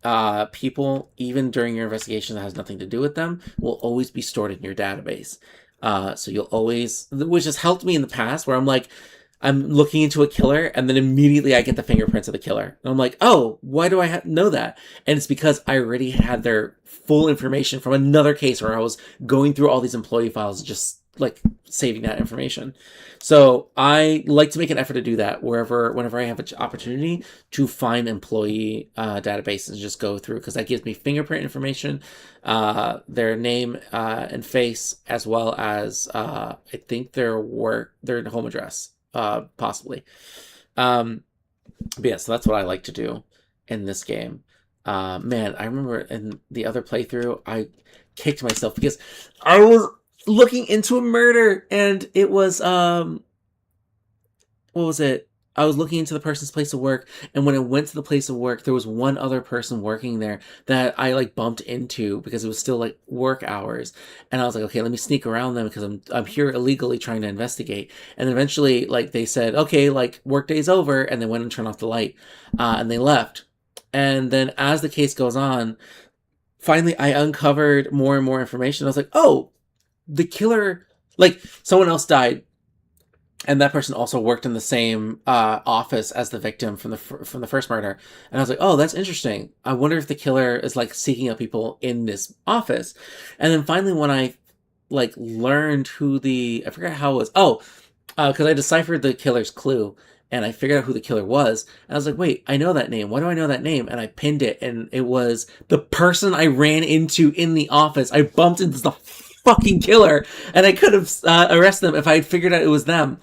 people, even during your investigation that has nothing to do with them, will always be stored in your database. So you'll always, which has helped me in the past, where I'm like, I'm looking into a killer, and then immediately I get the fingerprints of the killer. And I'm like, oh, why do I know that? And it's because I already had their full information from another case where I was going through all these employee files, just like saving that information. So I like to make an effort to do that whenever I have an opportunity to find employee databases and just go through, because that gives me fingerprint information, their name and face, as well as I think their home address, possibly. But yeah, so that's what I like to do in this game. Man, I remember in the other playthrough, I kicked myself because I was looking into a murder, and it was what was it? I was looking into the person's place of work, and when I went to the place of work, there was one other person working there that I like bumped into because it was still like work hours, and I was like, okay, let me sneak around them because I'm here illegally trying to investigate. And eventually, like they said, okay, like workday's over, and they went and turned off the light, and they left. And then as the case goes on, finally I uncovered more and more information. I was like, oh, the killer, like someone else died, and that person also worked in the same office as the victim from the first murder. And I was like, oh, that's interesting. I wonder if the killer is like seeking out people in this office. And then finally, when I like learned who I forgot how it was. Oh, because I deciphered the killer's clue, and I figured out who the killer was. And I was like, wait, I know that name. Why do I know that name? And I pinned it, and it was the person I ran into in the office. I bumped into the fucking killer, and I could have arrested them if I had figured out it was them.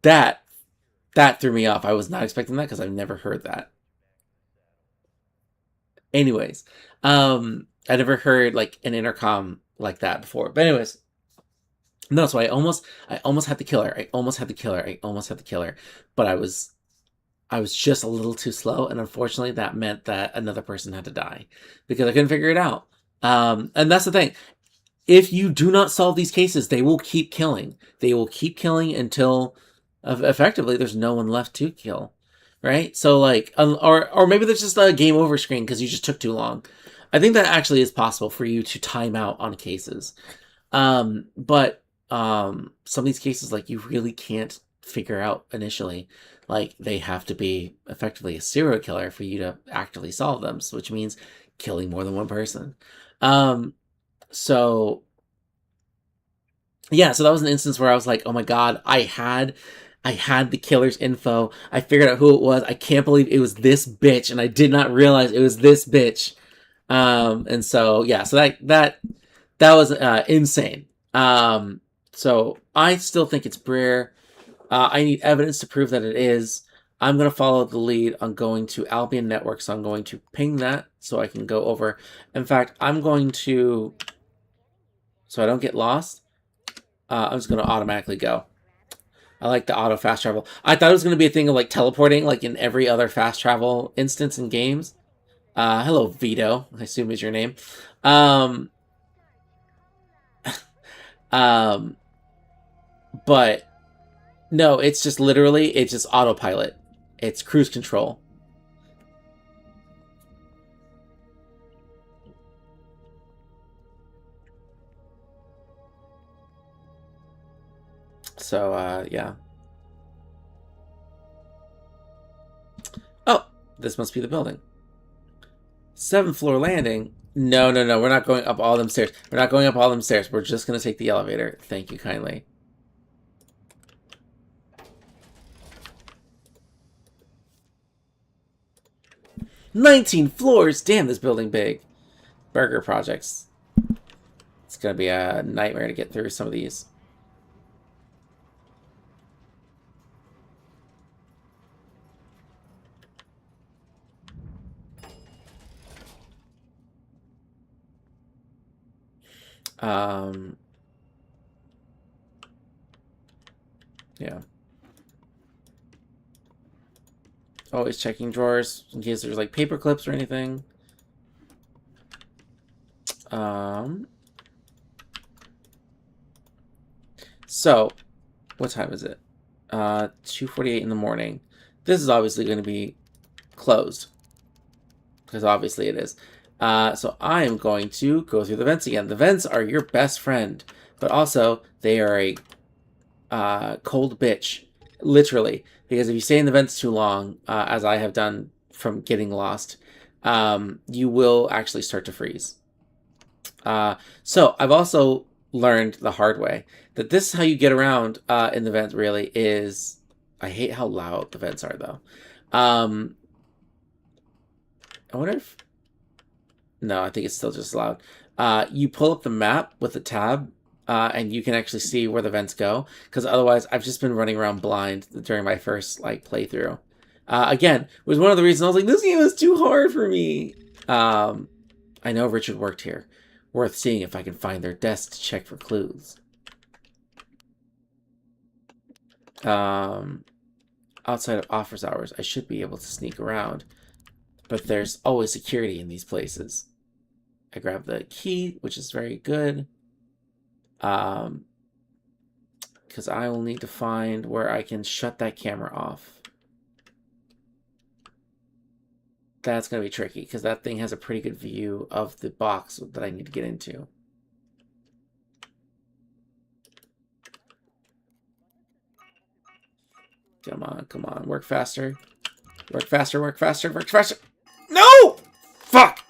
That that threw me off. I was not expecting that because I've never heard that. Anyways, I never heard like an intercom like that before. But anyways, no. So I almost had the killer. I almost had the killer. I almost had the killer. But I was just a little too slow, and unfortunately, that meant that another person had to die because I couldn't figure it out. And that's the thing. If you do not solve these cases, they will keep killing. They will keep killing until effectively there's no one left to kill, right? So like, or maybe there's just a game over screen because you just took too long. I think that actually is possible for you to time out on cases. But some of these cases, like, you really can't figure out initially. Like, they have to be effectively a serial killer for you to actively solve them, which means killing more than one person. So yeah, so that was an instance where I was like, oh my god, I had the killer's info. I figured out who it was. I can't believe it was this bitch, and I did not realize it was this bitch. And so yeah, so that was insane. So I still think it's Brer. I need evidence to prove that it is. I'm going to follow the lead on going to Albion Network, so I'm going to ping that so I can go over. In fact, I'm going to, so I don't get lost, I'm just going to automatically go. I like the auto fast travel. I thought it was going to be a thing of like teleporting, like in every other fast travel instance in games. Hello, Vito, I assume is your name. Um, um, but no, it's just literally, it's just autopilot. It's cruise control. So, yeah. Oh, this must be the building. 7th floor landing? No, no, no. We're not going up all them stairs. We're not going up all them stairs. We're just going to take the elevator. Thank you kindly. "19 floors! Damn, this building big." burger projects. It's going to be a nightmare to get through some of these. Yeah. Always checking drawers in case there's like paper clips or anything. So, what time is it? 2:48 in the morning. This is obviously going to be closed. Because obviously it is. So I am going to go through the vents again. The vents are your best friend. But also, they are a cold bitch. Literally. Because if you stay in the vents too long, as I have done from getting lost, you will actually start to freeze. So I've also learned the hard way that this is how you get around in the vent, really, is... I hate how loud the vents are, though. I wonder if... No, I think it's still just loud. You pull up the map with the tab, and you can actually see where the vents go. Because otherwise, I've just been running around blind during my first playthrough. Again, it was one of the reasons I was like, this game is too hard for me. I know Richard worked here. Worth seeing if I can find their desk to check for clues. Outside of office hours, I should be able to sneak around. But there's always security in these places. I grab the key, which is very good. Because I will need to find where I can shut that camera off. That's going to be tricky, because that thing has a pretty good view of the box that I need to get into. Come on, come on. Work faster. Work faster, work faster, work faster. No! Fuck!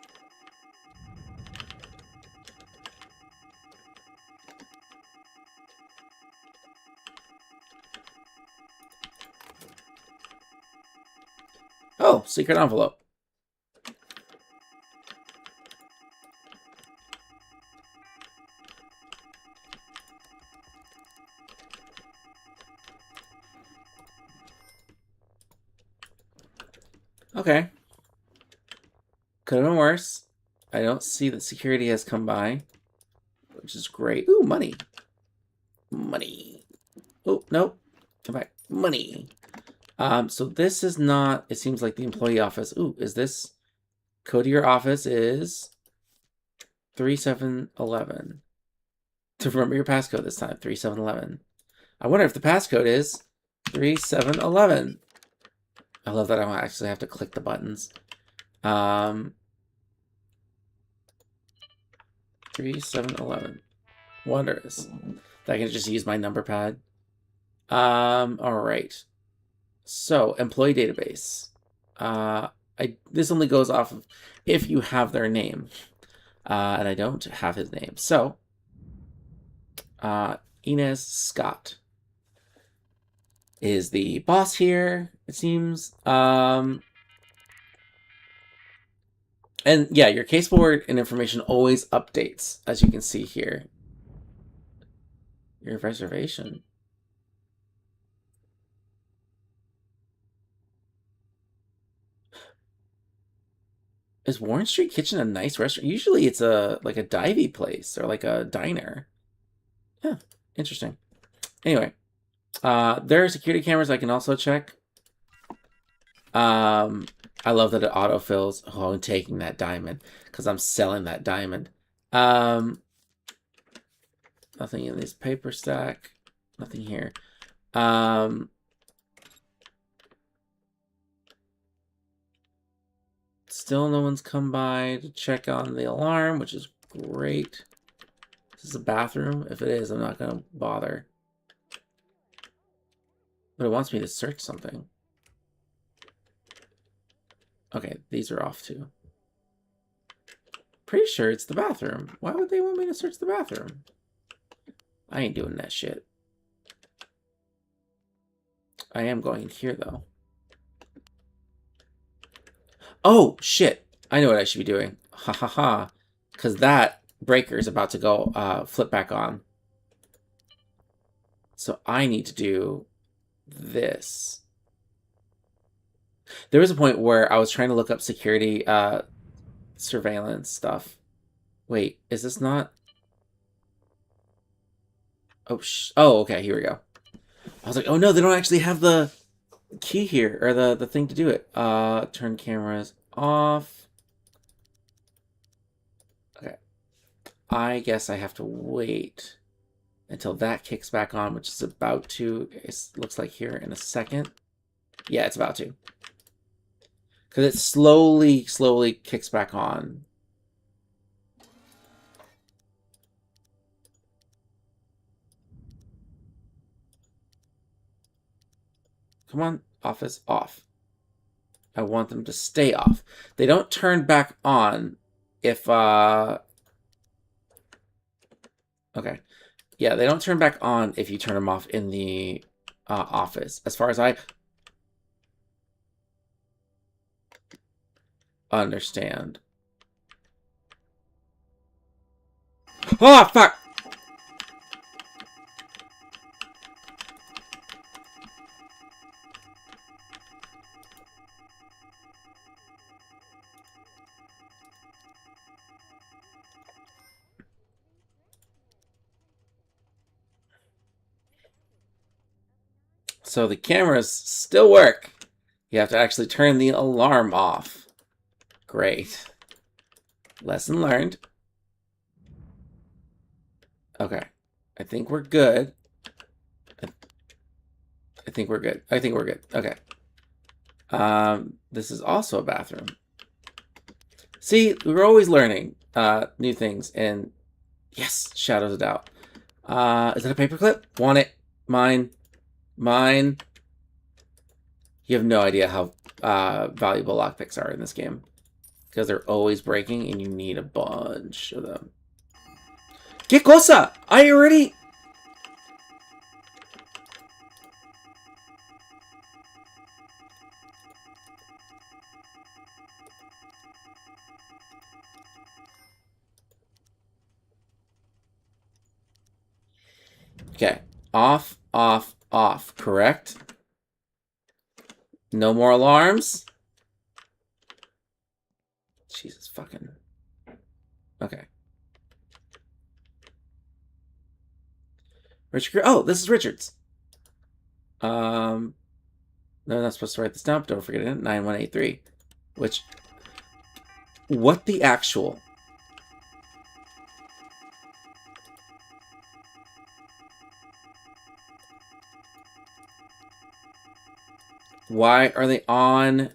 Oh, secret envelope. Okay. Could have been worse. I don't see that security has come by, which is great. Ooh, money. Money. Oh, no. Come back. Money. So this is not, it seems like the employee office. Ooh, is this? Code to your office is 3711. To remember your passcode this time, 3711. I wonder if the passcode is 3711. I love that I don't actually have to click the buttons. 3711. Wondrous. I can just use my number pad. All right. So, employee database. This only goes off of if you have their name. And I don't have his name. So, Inez Scott is the boss here, it seems. And yeah, your case board and information always updates, as you can see here. Your reservation. Is Warren Street Kitchen a nice restaurant? Usually it's like a divey place or like a diner. Yeah, interesting. Anyway, there are security cameras I can also check. I love that it autofills. Oh, I'm taking that diamond because I'm selling that diamond. Nothing in this paper stack. Nothing here. Still no one's come by to check on the alarm, which is great. Is this a bathroom? If it is, I'm not going to bother. But it wants me to search something. Okay, these are off too. Pretty sure it's the bathroom. Why would they want me to search the bathroom? I ain't doing that shit. I am going here, though. Oh, shit. I know what I should be doing. Ha ha ha. because that breaker is about to go flip back on. So I need to do this. There was a point where I was trying to look up security surveillance stuff. Wait, is this not? Oh, okay, here we go. I was like, oh no, they don't actually have the key here, or the thing to do it. Turn cameras off. Okay. I guess I have to wait until that kicks back on, which is about to, it looks like here in a second. Yeah, it's about to. Because it slowly kicks back on. Come on, office, off. I want them to stay off. They don't turn back on if, okay. Yeah, they don't turn back on if you turn them off in the office. As far as I understand. Oh, fuck! So the cameras still work. You have to actually turn the alarm off. Great. Lesson learned. Okay. I think we're good. I think we're good. I think we're good. Okay. This is also a bathroom. See, we're always learning new things. And yes, Shadows of Doubt. Is it a paperclip? Want it. Mine. Mine. You have no idea how valuable lockpicks are in this game. Because they're always breaking and you need a bunch of them. ¿Qué cosa? I already... Okay. Off, off, off. Correct? No more alarms? Jesus fucking... Okay. Richard... Oh, this is Richard's. No, I'm not supposed to write this down, but don't forget it. 9183. Which... What the actual... Why are they on...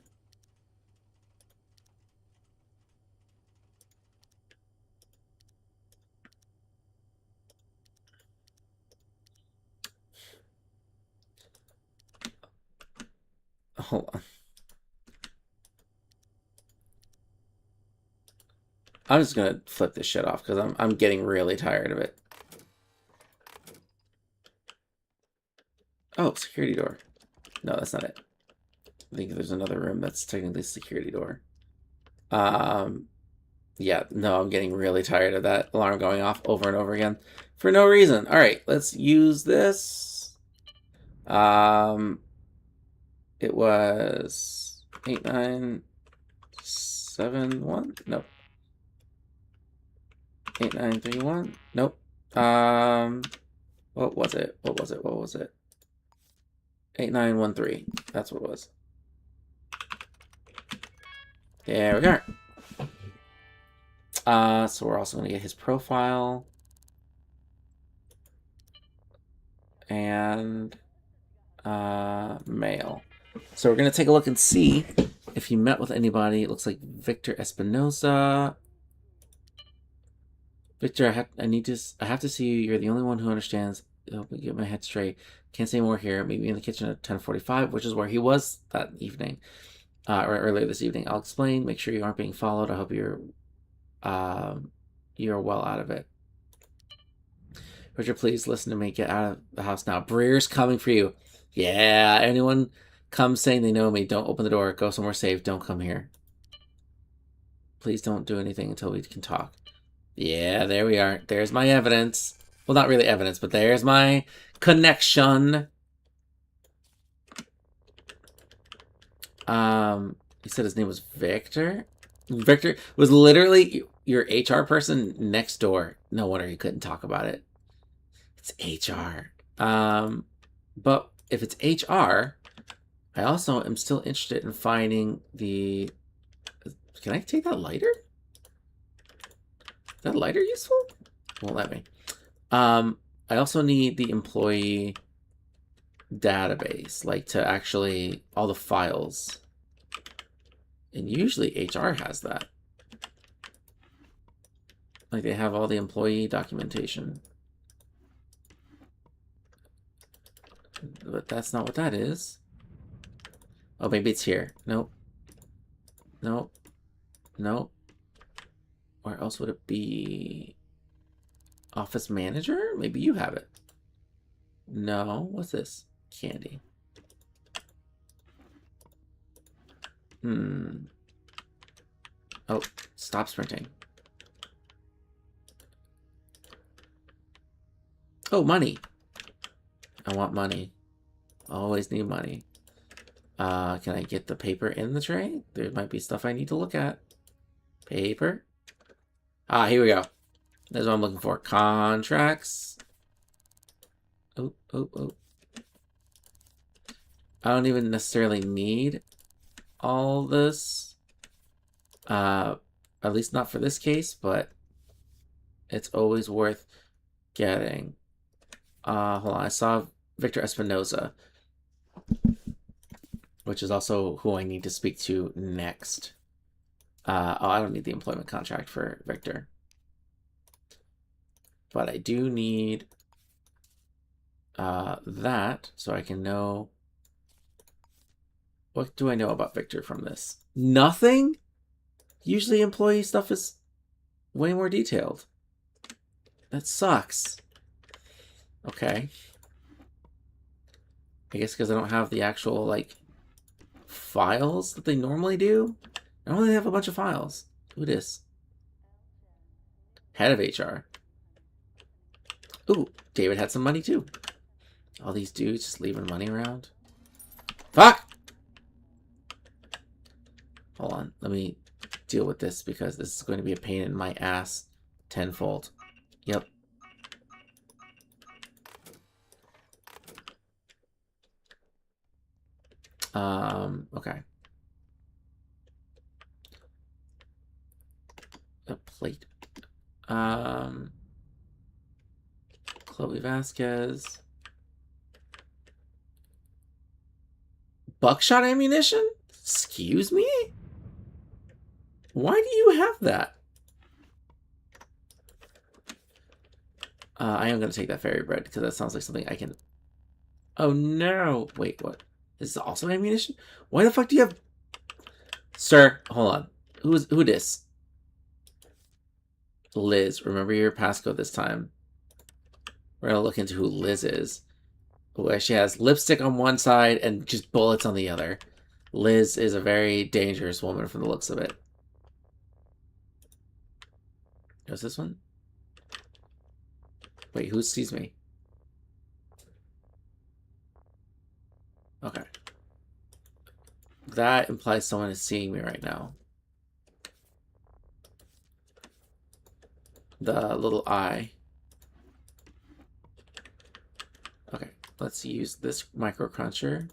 Hold on. I'm just gonna flip this shit off because I'm getting really tired of it. Oh, security door. No, that's not it. I think there's another room that's technically a security door. Yeah, no, I'm getting really tired of that alarm going off over and over again for no reason. All right, let's use this. It was 8971. Nope. 8931. Nope. What was it? What was it? What was it? 8913. That's what it was. There we are. So we're also going to get his profile. And mail. So we're going to take a look and see if he met with anybody. It looks like Victor Espinosa. Victor, I have to see you. You're the only one who understands. Help me get my head straight. Can't say more here. Meet me in the kitchen at 10:45, which is where he was that evening, or earlier this evening. I'll explain. Make sure you aren't being followed. I hope you're well out of it. Richard, please listen to me. Get out of the house now. Breer's coming for you. Yeah, anyone comes saying they know me, don't open the door. Go somewhere safe. Don't come here. Please don't do anything until we can talk. Yeah, there we are. There's my evidence. Well, not really evidence, but there's my connection. He said his name was Victor. Victor was literally your HR person next door. No wonder he couldn't talk about it. It's HR. But if it's HR, I also am still interested in finding the. Can I take that lighter? Is that lighter useful? Won't let me. I also need the employee database, like to actually all the files. And usually HR has that. Like they have all the employee documentation. But that's not what that is. Oh, maybe it's here. Nope. Nope. Nope. Where else would it be? Office manager? Maybe you have it. No. What's this? Candy. Oh, stop sprinting. Oh, money. I want money. Always need money. Can I get the paper in the tray? There might be stuff I need to look at. Paper. Ah, here we go. That's what I'm looking for. Contracts. Oh, oh, oh. I don't even necessarily need all this. At least not for this case, but it's always worth getting. Hold on. I saw Victor Espinoza, which is also who I need to speak to next. Oh, I don't need the employment contract for Victor. But I do need that so I can know. What do I know about Victor from this? Nothing? Usually employee stuff is way more detailed. That sucks. Okay. I guess because I don't have the actual, like, files that they normally do. Normally they have a bunch of files. Who this? Head of HR. Ooh, David had some money too. All these dudes just leaving money around. Fuck! Hold on, let me deal with this because this is going to be a pain in my ass tenfold. Yep. Okay. A plate. Chloe Vasquez. Buckshot ammunition? Excuse me? Why do you have that? I am going to take that fairy bread because that sounds like something I can... Oh no! Wait, what? This is also ammunition? Why the fuck do you have... Sir, hold on. Who this? Liz. Remember your passcode this time. We're going to look into who Liz is. Where she has lipstick on one side and just bullets on the other. Liz is a very dangerous woman from the looks of it. What's this one? Wait, who sees me? Okay. That implies someone is seeing me right now. The little eye. Okay, let's use this micro cruncher.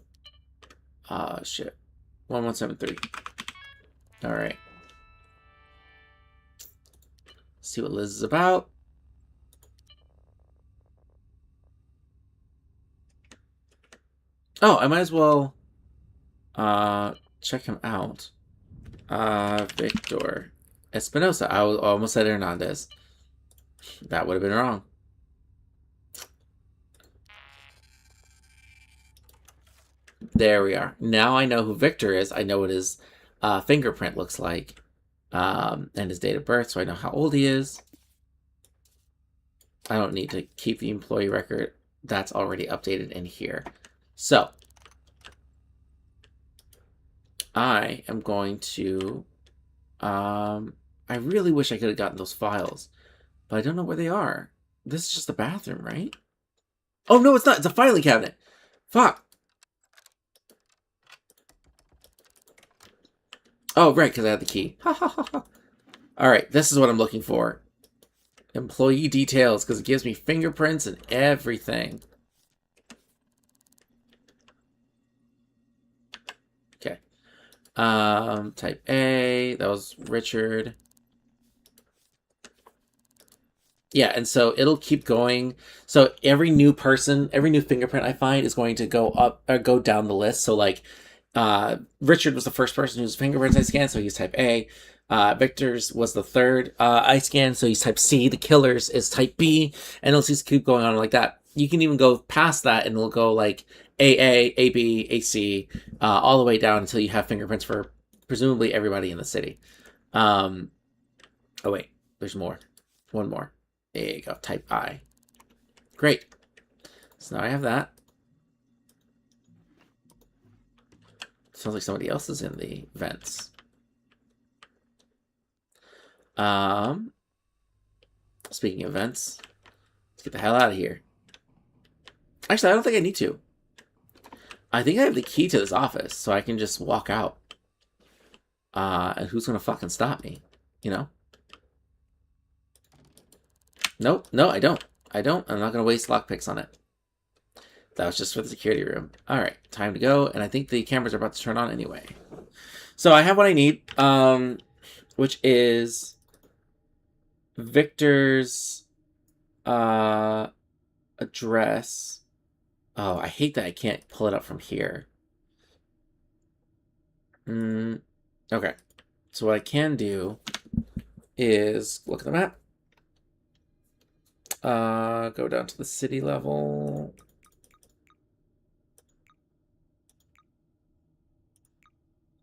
Shit. 1173. Alright. See what Liz is about. Oh, I might as well check him out. Victor Espinosa. I almost said Hernandez. That would have been wrong. There we are. Now I know who Victor is. I know what his fingerprint looks like. And his date of birth, so I know how old he is. I don't need to keep the employee record. That's already updated in here. So, I am going to... I really wish I could have gotten those files But I don't know where they are. This is just the bathroom, right? Oh, no, it's not. It's a filing cabinet. Fuck. Oh, right, because I had the key. Ha ha ha ha. Alright, this is what I'm looking for. Employee details, because it gives me fingerprints and everything. Okay. Type A. That was Richard. Yeah, and so it'll keep going. So every new person, every new fingerprint I find is going to go up or go down the list. So like Richard was the first person whose fingerprints I scanned, so he's type A. Victor's was the third I scanned, so he's type C. The killer's is type B, and it'll just keep going on like that. You can even go past that, and it'll go like AA, AB, AC, all the way down until you have fingerprints for presumably everybody in the city. Oh wait, there's more. One more. There you go, type I. Great. So now I have that. Sounds like somebody else is in the vents. Speaking of vents, let's get the hell out of here. Actually, I don't think I need to. I think I have the key to this office, so I can just walk out. And who's gonna fucking stop me? You know? Nope, no, I don't. I don't. I'm not gonna waste lockpicks on it. That was just for the security room. Alright, time to go, and I think the cameras are about to turn on anyway. So I have what I need, which is Victor's address. Oh, I hate that I can't pull it up from here. Okay. So what I can do is look at the map. Go down to the city level.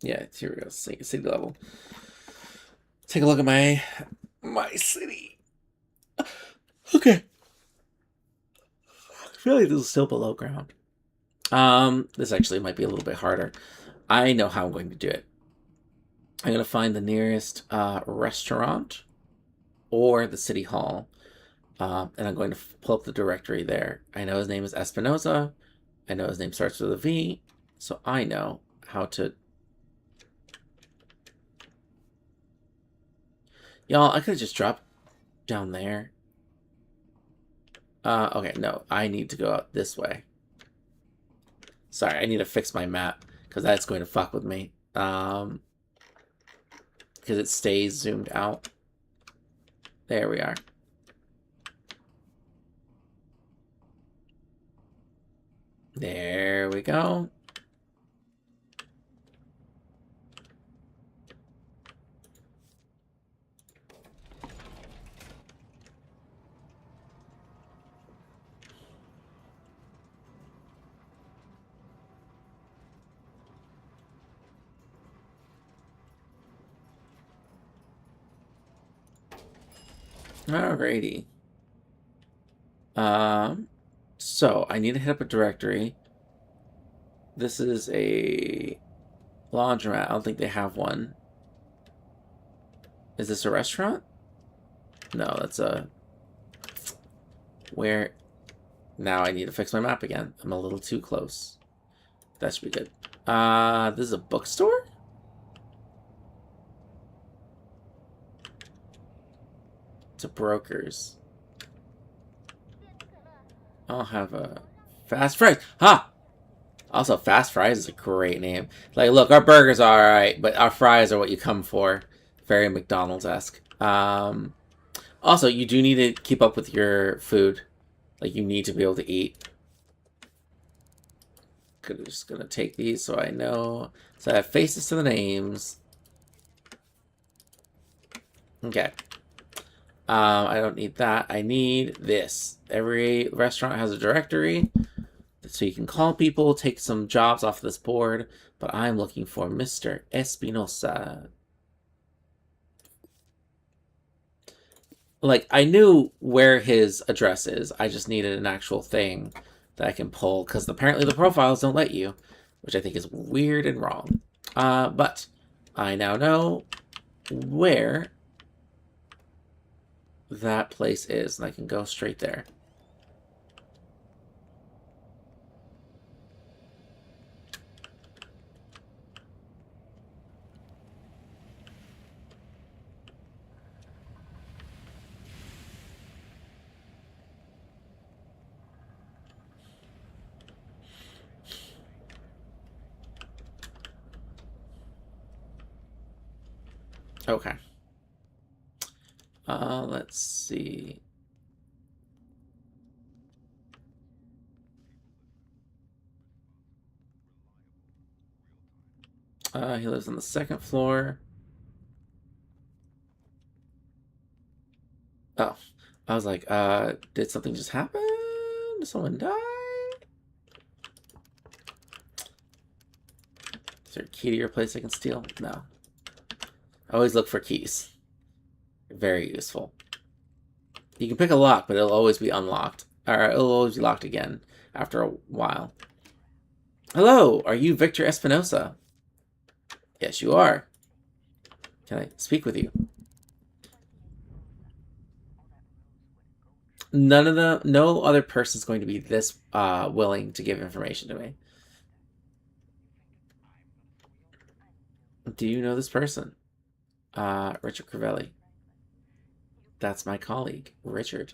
Yeah, here we go. City level. Take a look at my city. Okay. I feel like this is still below ground. This actually might be a little bit harder. I know how I'm going to do it. I'm going to find the nearest restaurant or the city hall. And I'm going to pull up the directory there. I know his name is Espinoza. I know his name starts with a V. So I know how to... Y'all, I could have just dropped down there. Okay, no. I need to go out this way. Sorry, I need to fix my map. Because that's going to fuck with me. Because it stays zoomed out. There we are. There we go. Alrighty. So I need to hit up a directory. This is a laundromat. I don't think they have one. Is this a restaurant? No, that's a... Where... Now I need to fix my map again. I'm a little too close. That should be good. This is a bookstore? It's a broker's. I'll have a fast fries. Ha! Also, fast fries is a great name. Like, look, our burgers are alright, but our fries are what you come for. Very McDonald's-esque. Also, you do need to keep up with your food. Like, you need to be able to eat. Just gonna take these so I know. So I have faces to the names. Okay. I don't need that. I need this. Every restaurant has a directory. So you can call people, take some jobs off this board. But I'm looking for Mr. Espinosa. Like, I knew where his address is. I just needed an actual thing that I can pull. Because apparently the profiles don't let you. Which I think is weird and wrong. But I now know where that place is, and I can go straight there. Okay. Let's see. He lives on the second floor. Oh, I was like, did something just happen? Did someone die? Is there a key to your place I can steal? No. I always look for keys. Very useful. You can pick a lock, but it'll always be unlocked. Or it'll always be locked again after a while. Hello, are you Victor Espinosa? Yes, you are. Can I speak with you? No other person's going to be this willing to give information to me. Do you know this person? Richard Crivelli. That's my colleague, Richard.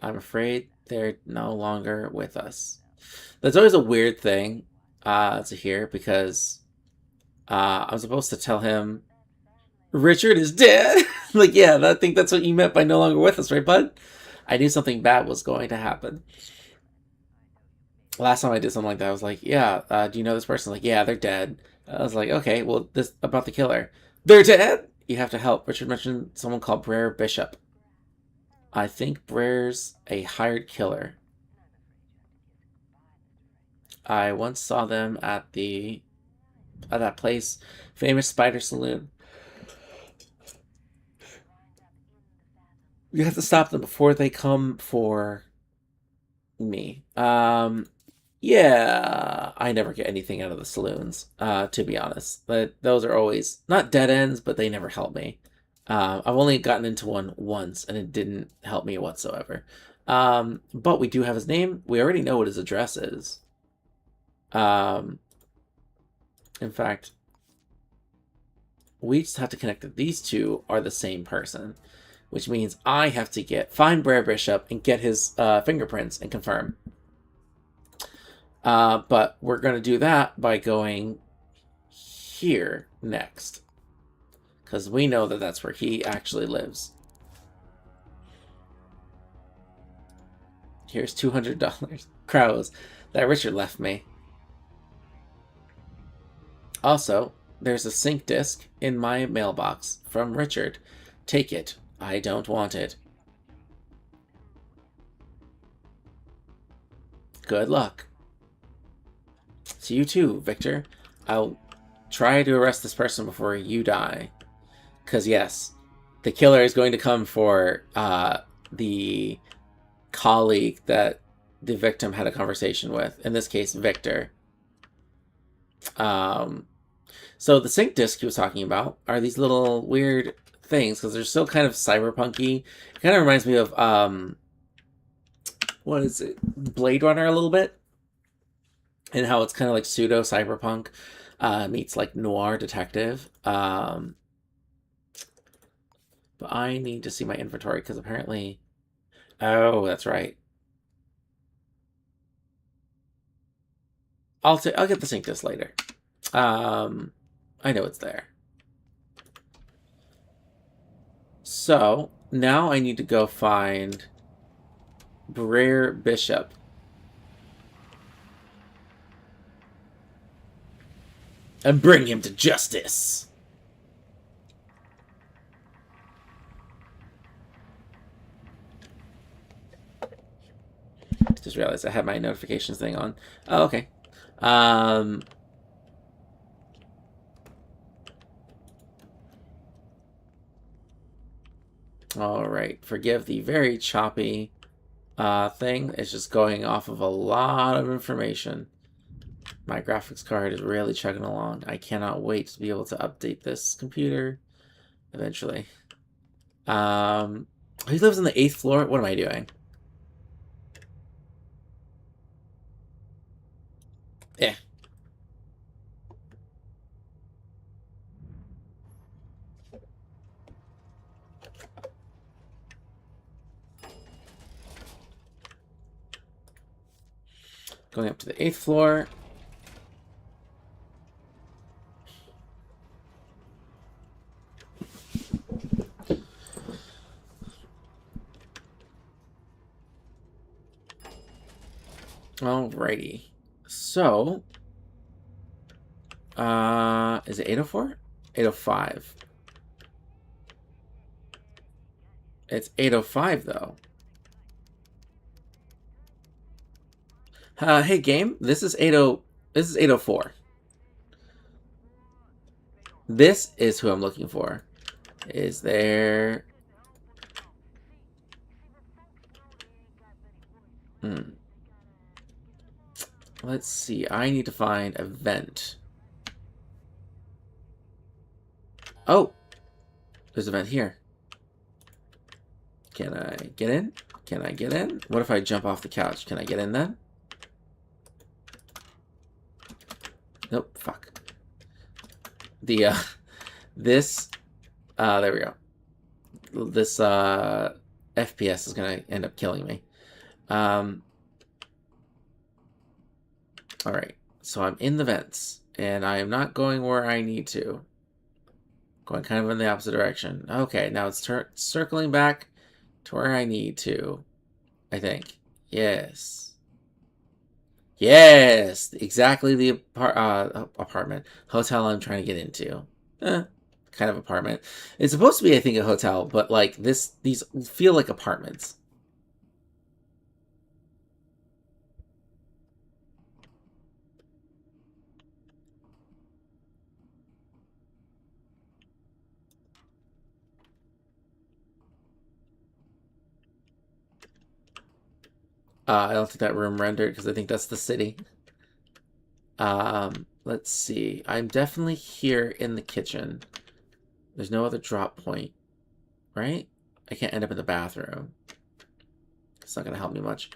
I'm afraid they're no longer with us. That's always a weird thing to hear because I'm supposed to tell him Richard is dead. Like, yeah, I think that's what you meant by no longer with us, right, bud? I knew something bad was going to happen. Last time I did something like that, I was like, yeah, do you know this person? Like, yeah, they're dead. I was like, okay, well, this about the killer. They're dead? You have to help. Richard mentioned someone called Brer Bishop. I think Brer's a hired killer. I once saw them at that place, famous Spider Saloon. You have to stop them before they come for me. Yeah, I never get anything out of the saloons, to be honest. But those are always not dead ends, but they never help me. I've only gotten into one once, and it didn't help me whatsoever. But we do have his name. We already know what his address is. In fact, we just have to connect that these two are the same person, which means I have to find Brer Bishop and get his fingerprints and confirm. But we're going to do that by going here next, because we know that that's where he actually lives. Here's $200. Crows that Richard left me. Also, there's a sync disc in my mailbox from Richard. Take it. I don't want it. Good luck. To you too, Victor. I'll try to arrest this person before you die. Because, yes, the killer is going to come for the colleague that the victim had a conversation with. In this case, Victor. So the sync disc he was talking about are these little weird things, because they're still kind of cyberpunky. It kind of reminds me of, what is it? Blade Runner a little bit. And how it's kind of like pseudo cyberpunk meets like noir detective. But I need to see my inventory because apparently, oh, that's right. I'll get the sync disc later. I know it's there. So now I need to go find Brer Bishop. And bring him to justice. Just realized I had my notifications thing on. Oh, okay. All right. Forgive the very choppy thing. It's just going off of a lot of information. My graphics card is really chugging along. I cannot wait to be able to update this computer. eventually. He lives on the 8th floor? What am I doing? Yeah. Going up to the 8th floor. Alrighty. So, is it 804? 805. It's 805 though. Hey game, this is 804. This is who I'm looking for. Is there... Let's see. I need to find a vent. Oh! There's a vent here. Can I get in? Can I get in? What if I jump off the couch? Can I get in then? Nope. Fuck. The, this... there we go. This, FPS is gonna end up killing me. Alright. So I'm in the vents. And I am not going where I need to. Going kind of in the opposite direction. Okay, now it's circling back to where I need to. I think. Yes. Yes! Exactly the apartment. Hotel I'm trying to get into. Kind of apartment. It's supposed to be, I think, a hotel, but like these feel like apartments. I don't think that room rendered because I think that's the city. Let's see. I'm definitely here in the kitchen. There's no other drop point, right? I can't end up in the bathroom. It's not going to help me much.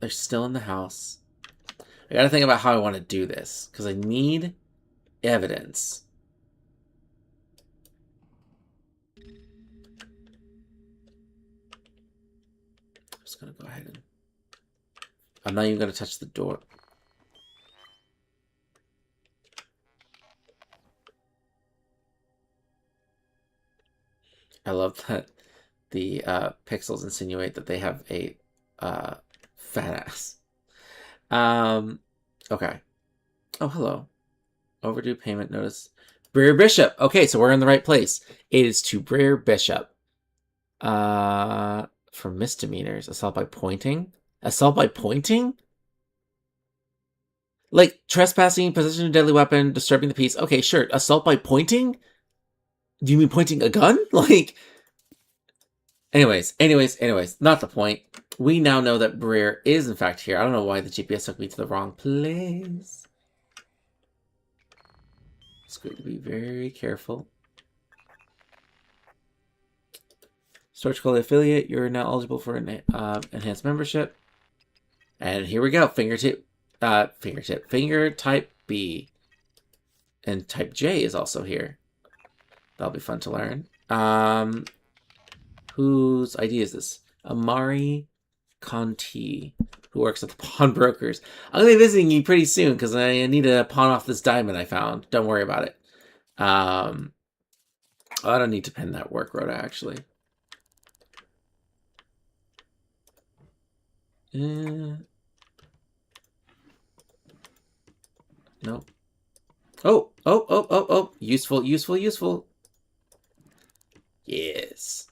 They're still in the house. I got to think about how I want to do this because I need evidence. I'm just going to go ahead and... I'm not even going to touch the door. I love that the pixels insinuate that they have a fat ass. Okay. Oh, hello. Overdue payment notice. Breer Bishop. Okay, so we're in the right place. It is to Breer Bishop. For misdemeanors. Assault by pointing? Assault by pointing? Like, trespassing, possession of a deadly weapon, disturbing the peace. Okay, sure. Assault by pointing? Do you mean pointing a gun? Like... Anyways, not the point. We now know that Breer is in fact here. I don't know why the GPS took me to the wrong place. It's going to be very careful. Storage Cola affiliate, you're now eligible for an enhanced membership. And here we go. Finger type B. And type J is also here. That'll be fun to learn. Whose ID is this? Amari Conti, who works at the pawnbrokers. I'm going to be visiting you pretty soon because I need to pawn off this diamond I found. Don't worry about it. I don't need to pen that work rota, actually. Nope. Oh. Useful. Yes.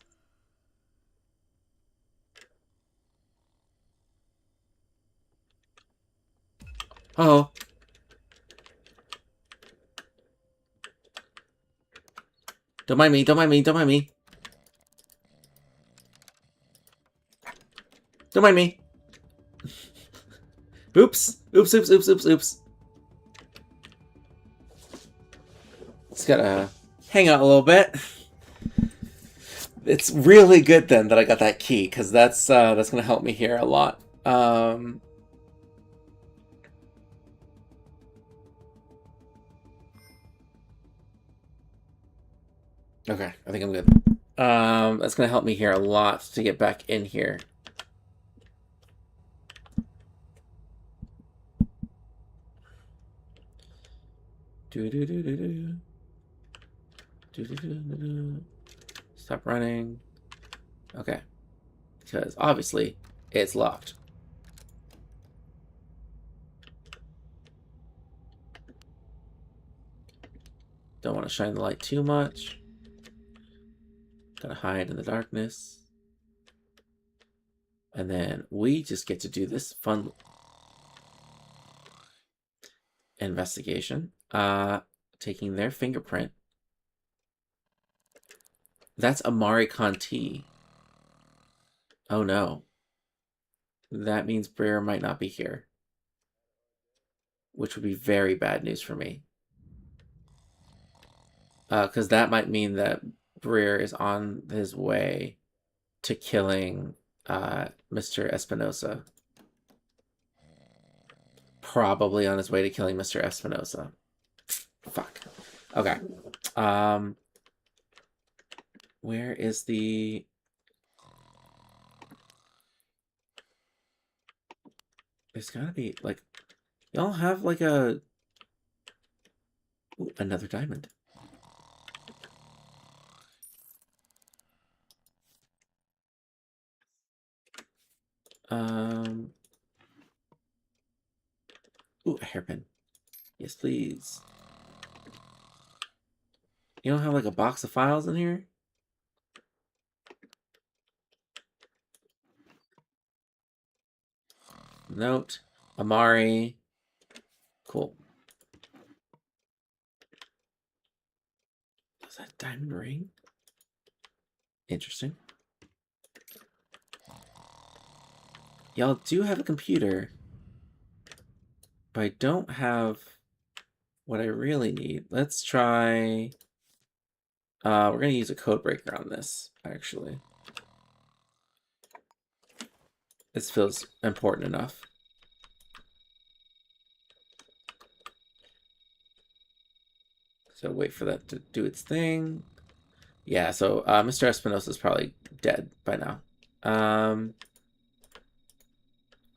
Oh. Don't mind me. Don't mind me. Oops. It's got a... hang out a little bit. It's really good then that I got that key, because that's gonna help me here a lot. Okay, I think I'm good. That's gonna help me here a lot to get back in here. Stop running. Okay, because obviously it's locked. Don't want to shine the light too much. Gotta hide in the darkness. And then we just get to do this fun investigation. Taking their fingerprint. That's Amari Conti. Oh no. That means Breer might not be here. Which would be very bad news for me. Because that might mean that Breer is on his way to killing Mr. Espinosa. Probably on his way to killing Mr. Espinosa. Fuck. Okay. Where is the... There's gotta be, like... Y'all have, like, a... Ooh, another diamond. Ooh, a hairpin. Yes, please. You don't have, like, a box of files in here? Note. Amari. Cool. Is that a diamond ring? Interesting. Y'all do have a computer, but I don't have what I really need. Let's try... we're going to use a code breaker on this, actually. This feels important enough. So wait for that to do its thing. Yeah, so Mr. Espinosa is probably dead by now.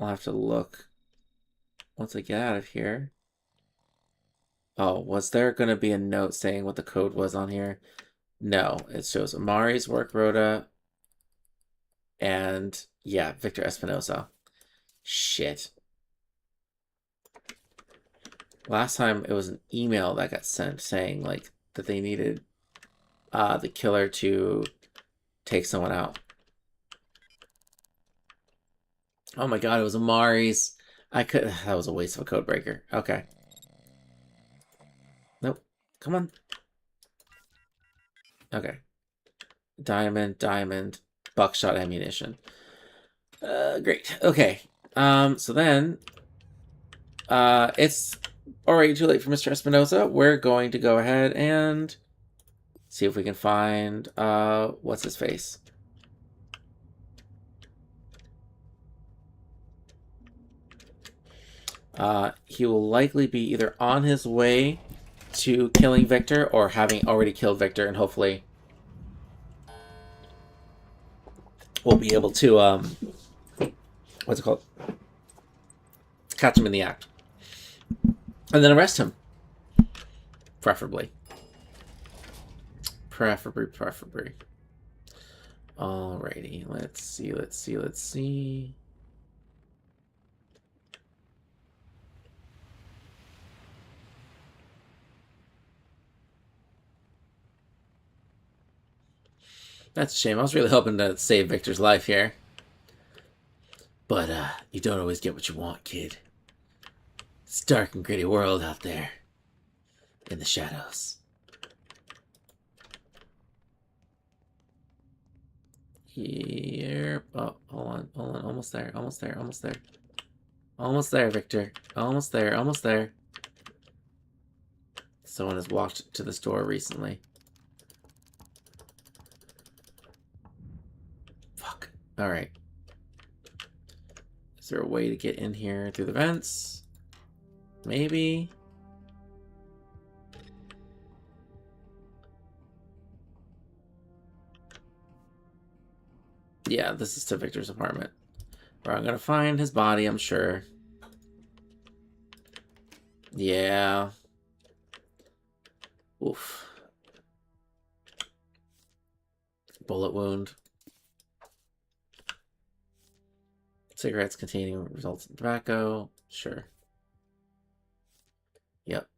I'll have to look once I get out of here. Oh, was there going to be a note saying what the code was on here? No, it shows Amari's work rota and, yeah, Victor Espinosa. Shit. Last time it was an email that got sent saying, like, that they needed the killer to take someone out. Oh my god, it was Amari's. That was a waste of a code breaker. Okay. Nope. Come on. Okay. Diamond, diamond, buckshot ammunition. Great. Okay. So then, it's already too late for Mr. Espinosa. We're going to go ahead and see if we can find, what's his face? He will likely be either on his way to killing Victor or having already killed Victor, and hopefully we'll be able to, what's it called? Catch him in the act. And then arrest him. Preferably. Preferably. Alrighty, let's see. That's a shame. I was really hoping to save Victor's life here. But, you don't always get what you want, kid. It's a dark and gritty world out there. In the shadows. Here. Oh, hold on. Almost there, Victor. Almost there. Someone has walked to this door recently. Alright. Is there a way to get in here through the vents? Maybe. Yeah, this is to Victor's apartment. Where I'm gonna find his body, I'm sure. Yeah. Oof. Bullet wound. Cigarettes containing results in tobacco. Sure. Yep.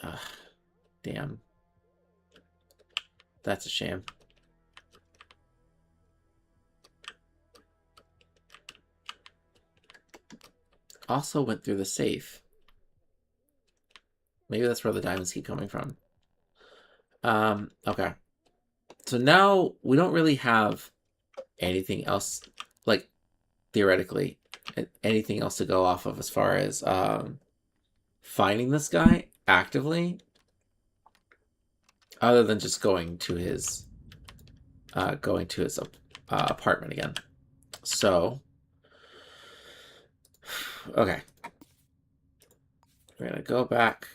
Ugh. Damn. That's a shame. Also went through the safe. Maybe that's where the diamonds keep coming from. Okay. So now we don't really have anything else, like, theoretically, anything else to go off of as far as finding this guy actively, other than just going to his apartment again. So, okay, we're gonna go back.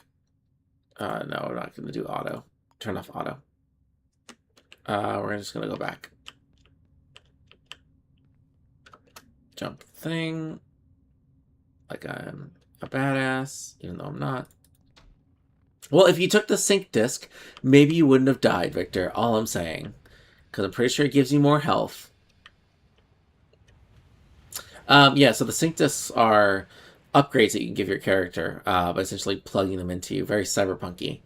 No, we're not gonna do auto. Turn off auto. We're just gonna go back. Jump thing. Like I'm a badass, even though I'm not. Well, if you took the sync disc, maybe you wouldn't have died, Victor. All I'm saying. Because I'm pretty sure it gives you more health. Yeah, so the sync discs are upgrades that you can give your character by essentially plugging them into you. Very cyberpunky.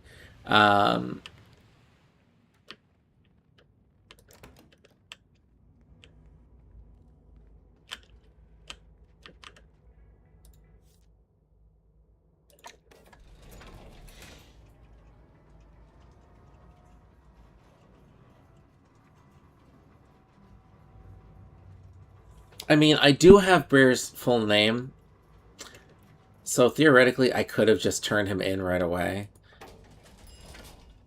I mean, I do have Breer's full name, so theoretically I could have just turned him in right away.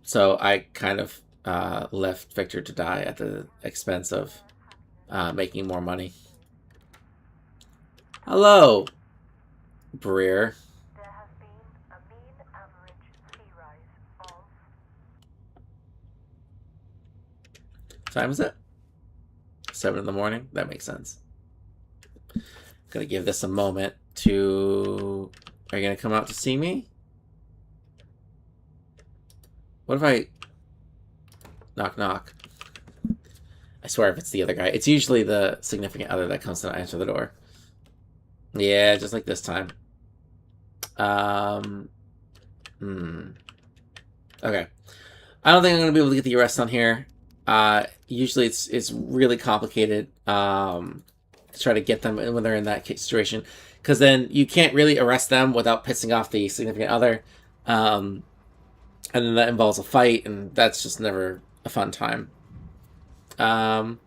So I kind of left Victor to die at the expense of making more money. Hello, Breer. There has been a mean average sea rise of... What time is it? 7 in the morning? That makes sense. Gonna give this a moment to... Are you gonna come out to see me? What if I... Knock, knock. I swear if it's the other guy. It's usually the significant other that comes to answer the door. Yeah, just like this time. Okay. I don't think I'm gonna be able to get the arrest on here. Usually it's really complicated to try to get them when they're in that situation, because then you can't really arrest them without pissing off the significant other, and then that involves a fight, and that's just never a fun time. And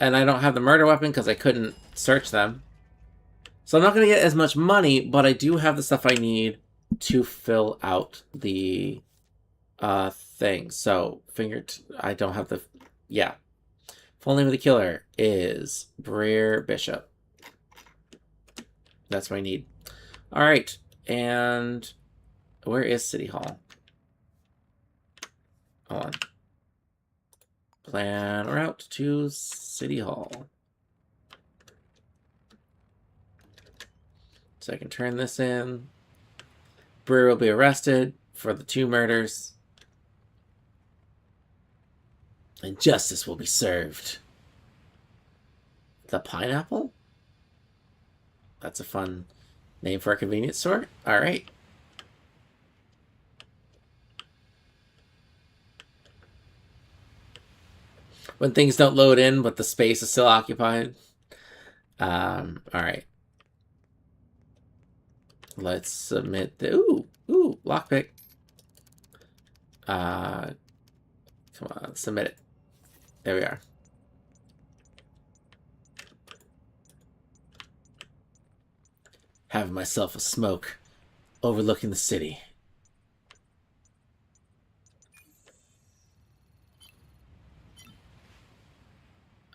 I don't have the murder weapon because I couldn't search them, so I'm not gonna get as much money, but I do have the stuff I need to fill out the thing. So I don't have the... Yeah. Full name of the killer is Breer Bishop. That's what I need. Alright. And where is City Hall? Hold on. Plan route to City Hall. So I can turn this in. Breer will be arrested for the 2 murders. And justice will be served. The Pineapple? That's a fun name for a convenience store. All right. When things don't load in, but the space is still occupied. All right. Let's submit the... Ooh, lockpick. Come on, submit it. There we are. Having myself a smoke, overlooking the city.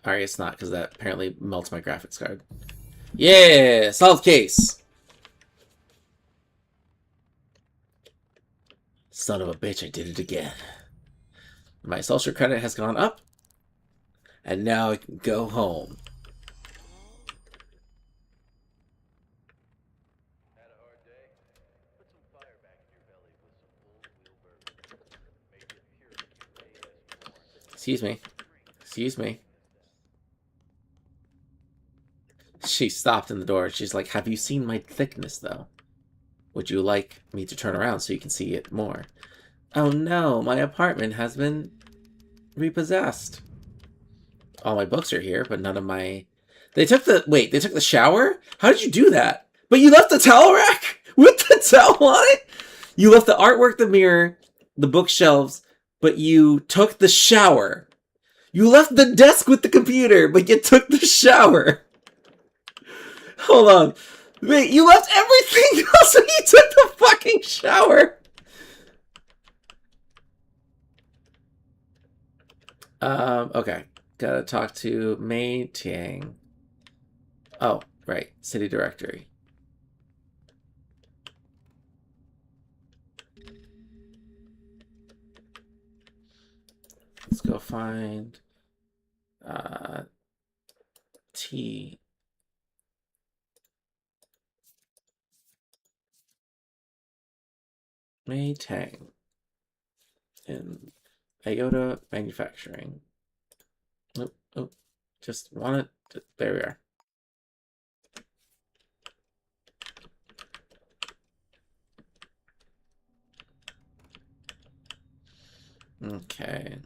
Alright, it's not, because that apparently melts my graphics card. Yeah! Solved case! Son of a bitch, I did it again. My social credit has gone up, and now I can go home. Excuse me. Excuse me. She stopped in the door. She's like, have you seen my thickness, though? Would you like me to turn around so you can see it more? Oh no, my apartment has been repossessed. All my books are here, but none of my... They took the shower? How did you do that? But you left the towel rack with the towel on it? You left the artwork, the mirror, the bookshelves, but you took the shower. You left the desk with the computer, but you took the shower. Hold on. Wait, you left everything else and you took the fucking shower. Okay. Gotta talk to Mei Tiang. Oh, right. City directory. Let's go find T. Mei Tang in IOTA Manufacturing. Oh, just want it. There we are. Okay.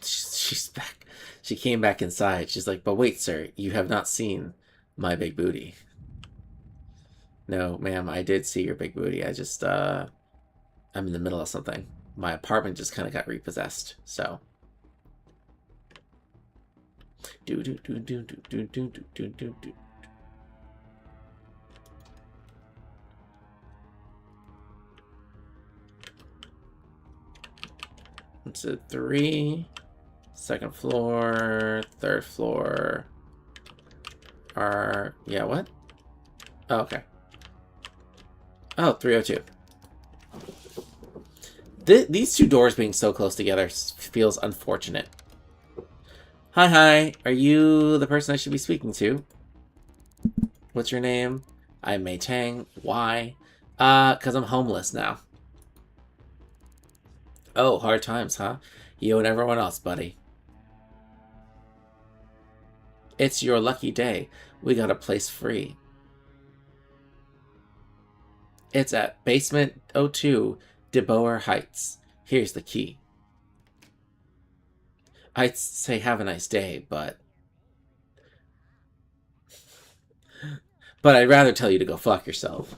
She's back. She came back inside. She's like, but wait, sir, you have not seen my big booty. No, ma'am, I did see your big booty. I just, I'm in the middle of something. My apartment just kind of got repossessed, so. Do do do do do do do do do do. It's a 3, second floor, third floor. Yeah, what? Oh, okay. Oh, 302. These two doors being so close together feels unfortunate. Hi. Are you the person I should be speaking to? What's your name? I'm Mei Tang. Why? Because I'm homeless now. Oh, hard times, huh? You and everyone else, buddy. It's your lucky day. We got a place free. It's at basement 02, DeBoer Heights. Here's the key. I'd say have a nice day, but I'd rather tell you to go fuck yourself.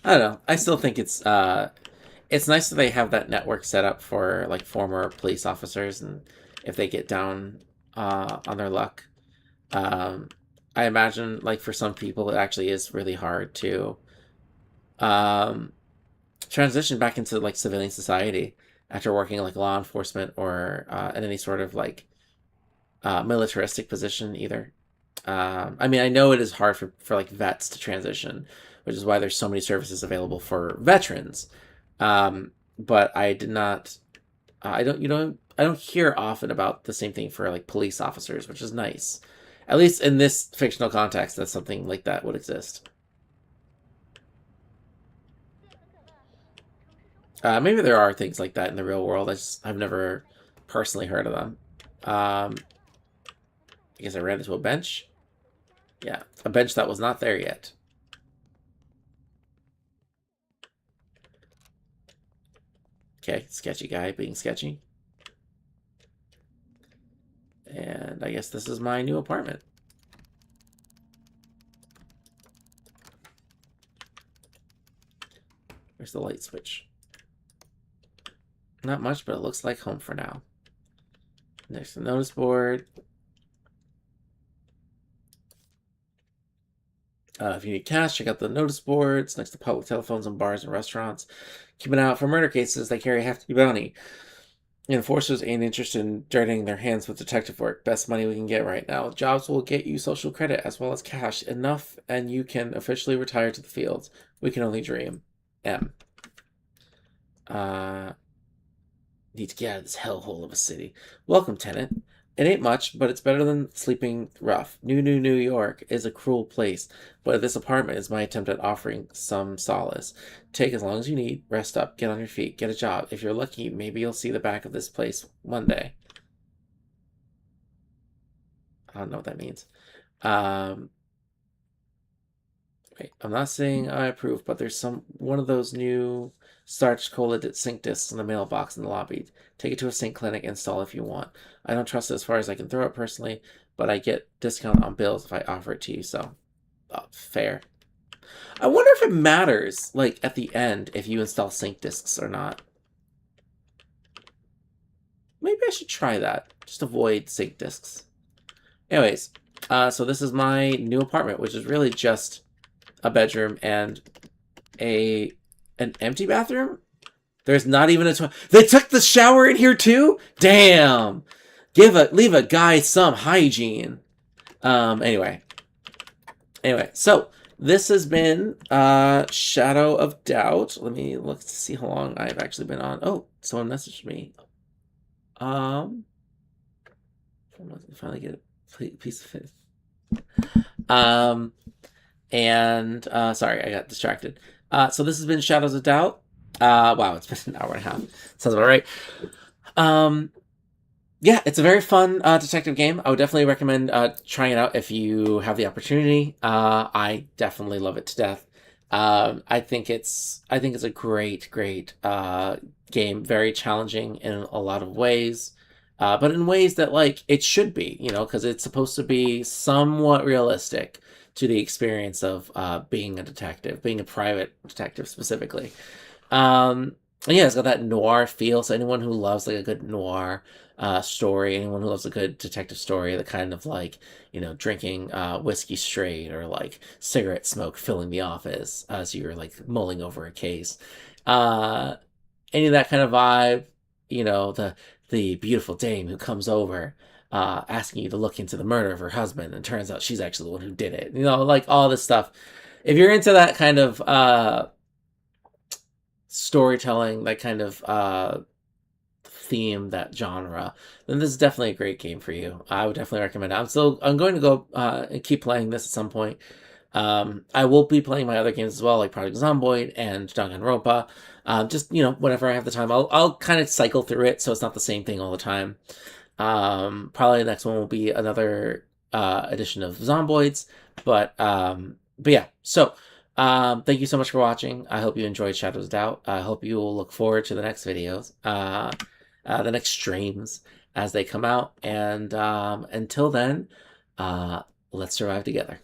I don't know. I still think it's nice that they have that network set up for like former police officers, and if they get down on their luck. I imagine like for some people it actually is really hard to um, transition back into like civilian society after working like law enforcement or in any sort of like militaristic position either. I mean, I know it is hard for like vets to transition, which is why there's so many services available for veterans. But I did not. I don't. I don't hear often about the same thing for like police officers, which is nice. At least in this fictional context, that something like that would exist. Maybe there are things like that in the real world. I've never personally heard of them. I guess I ran into a bench. Yeah, a bench that was not there yet. Okay, sketchy guy being sketchy. And I guess this is my new apartment. Where's the light switch? Not much, but it looks like home for now. There's the notice board. If you need cash, check out the notice boards next to public telephones and bars and restaurants. Keep an eye out for murder cases. They carry a hefty bounty. Enforcers ain't interested in dirtying their hands with detective work. Best money we can get right now. Jobs will get you social credit as well as cash. Enough, and you can officially retire to the fields. We can only dream. M. Uh, Need to get out of this hellhole of a city. Welcome, tenant. It ain't much, but it's better than sleeping rough. New York is a cruel place, but this apartment is my attempt at offering some solace. Take as long as you need, rest up, get on your feet, get a job. If you're lucky, maybe you'll see the back of this place one day. I don't know what that means. Um, Wait, I'm not saying I approve, but there's one of those new starch collated sync discs in the mailbox in the lobby. Take it to a sync clinic, install if you want. I don't trust it as far as I can throw it personally, but I get discount on bills if I offer it to you, so fair. I wonder if it matters, like, at the end, if you install sync discs or not. Maybe I should try that. Just avoid sync discs. Anyways, so this is my new apartment, which is really just a bedroom and an empty bathroom. There's not even a toilet. They took the shower in here too. Damn. Leave a guy some hygiene. Anyway. So this has been Shadow of Doubt. Let me look to see how long I've actually been on. Oh, someone messaged me. Finally get a piece of it. And sorry, I got distracted. So this has been Shadows of Doubt. Wow, it's been an hour and a half. Sounds about right. Yeah, it's a very fun detective game. I would definitely recommend trying it out if you have the opportunity. I definitely love it to death. I think it's a great game. Very challenging in a lot of ways. But in ways that like it should be, because it's supposed to be somewhat realistic to the experience of being a detective, being a private detective specifically. Yeah, it's got that noir feel. So anyone who loves like a good noir story, anyone who loves a good detective story, the kind of like drinking whiskey straight or like cigarette smoke filling the office as you're like mulling over a case, uh, any of that kind of vibe. The beautiful dame who comes over asking you to look into the murder of her husband, and turns out she's actually the one who did it. Like all this stuff. If you're into that kind of storytelling, that kind of theme, that genre, then this is definitely a great game for you. I would definitely recommend it. I'm going to go and keep playing this at some point. I will be playing my other games as well, like Project Zomboid and Danganronpa. Just whenever I have the time, I'll kind of cycle through it, so it's not the same thing all the time. Probably the next one will be another edition of Zomboids, but yeah. So thank you so much for watching. I hope you enjoyed Shadows of Doubt. I hope you will look forward to the next videos, the next streams as they come out. And until then, let's survive together.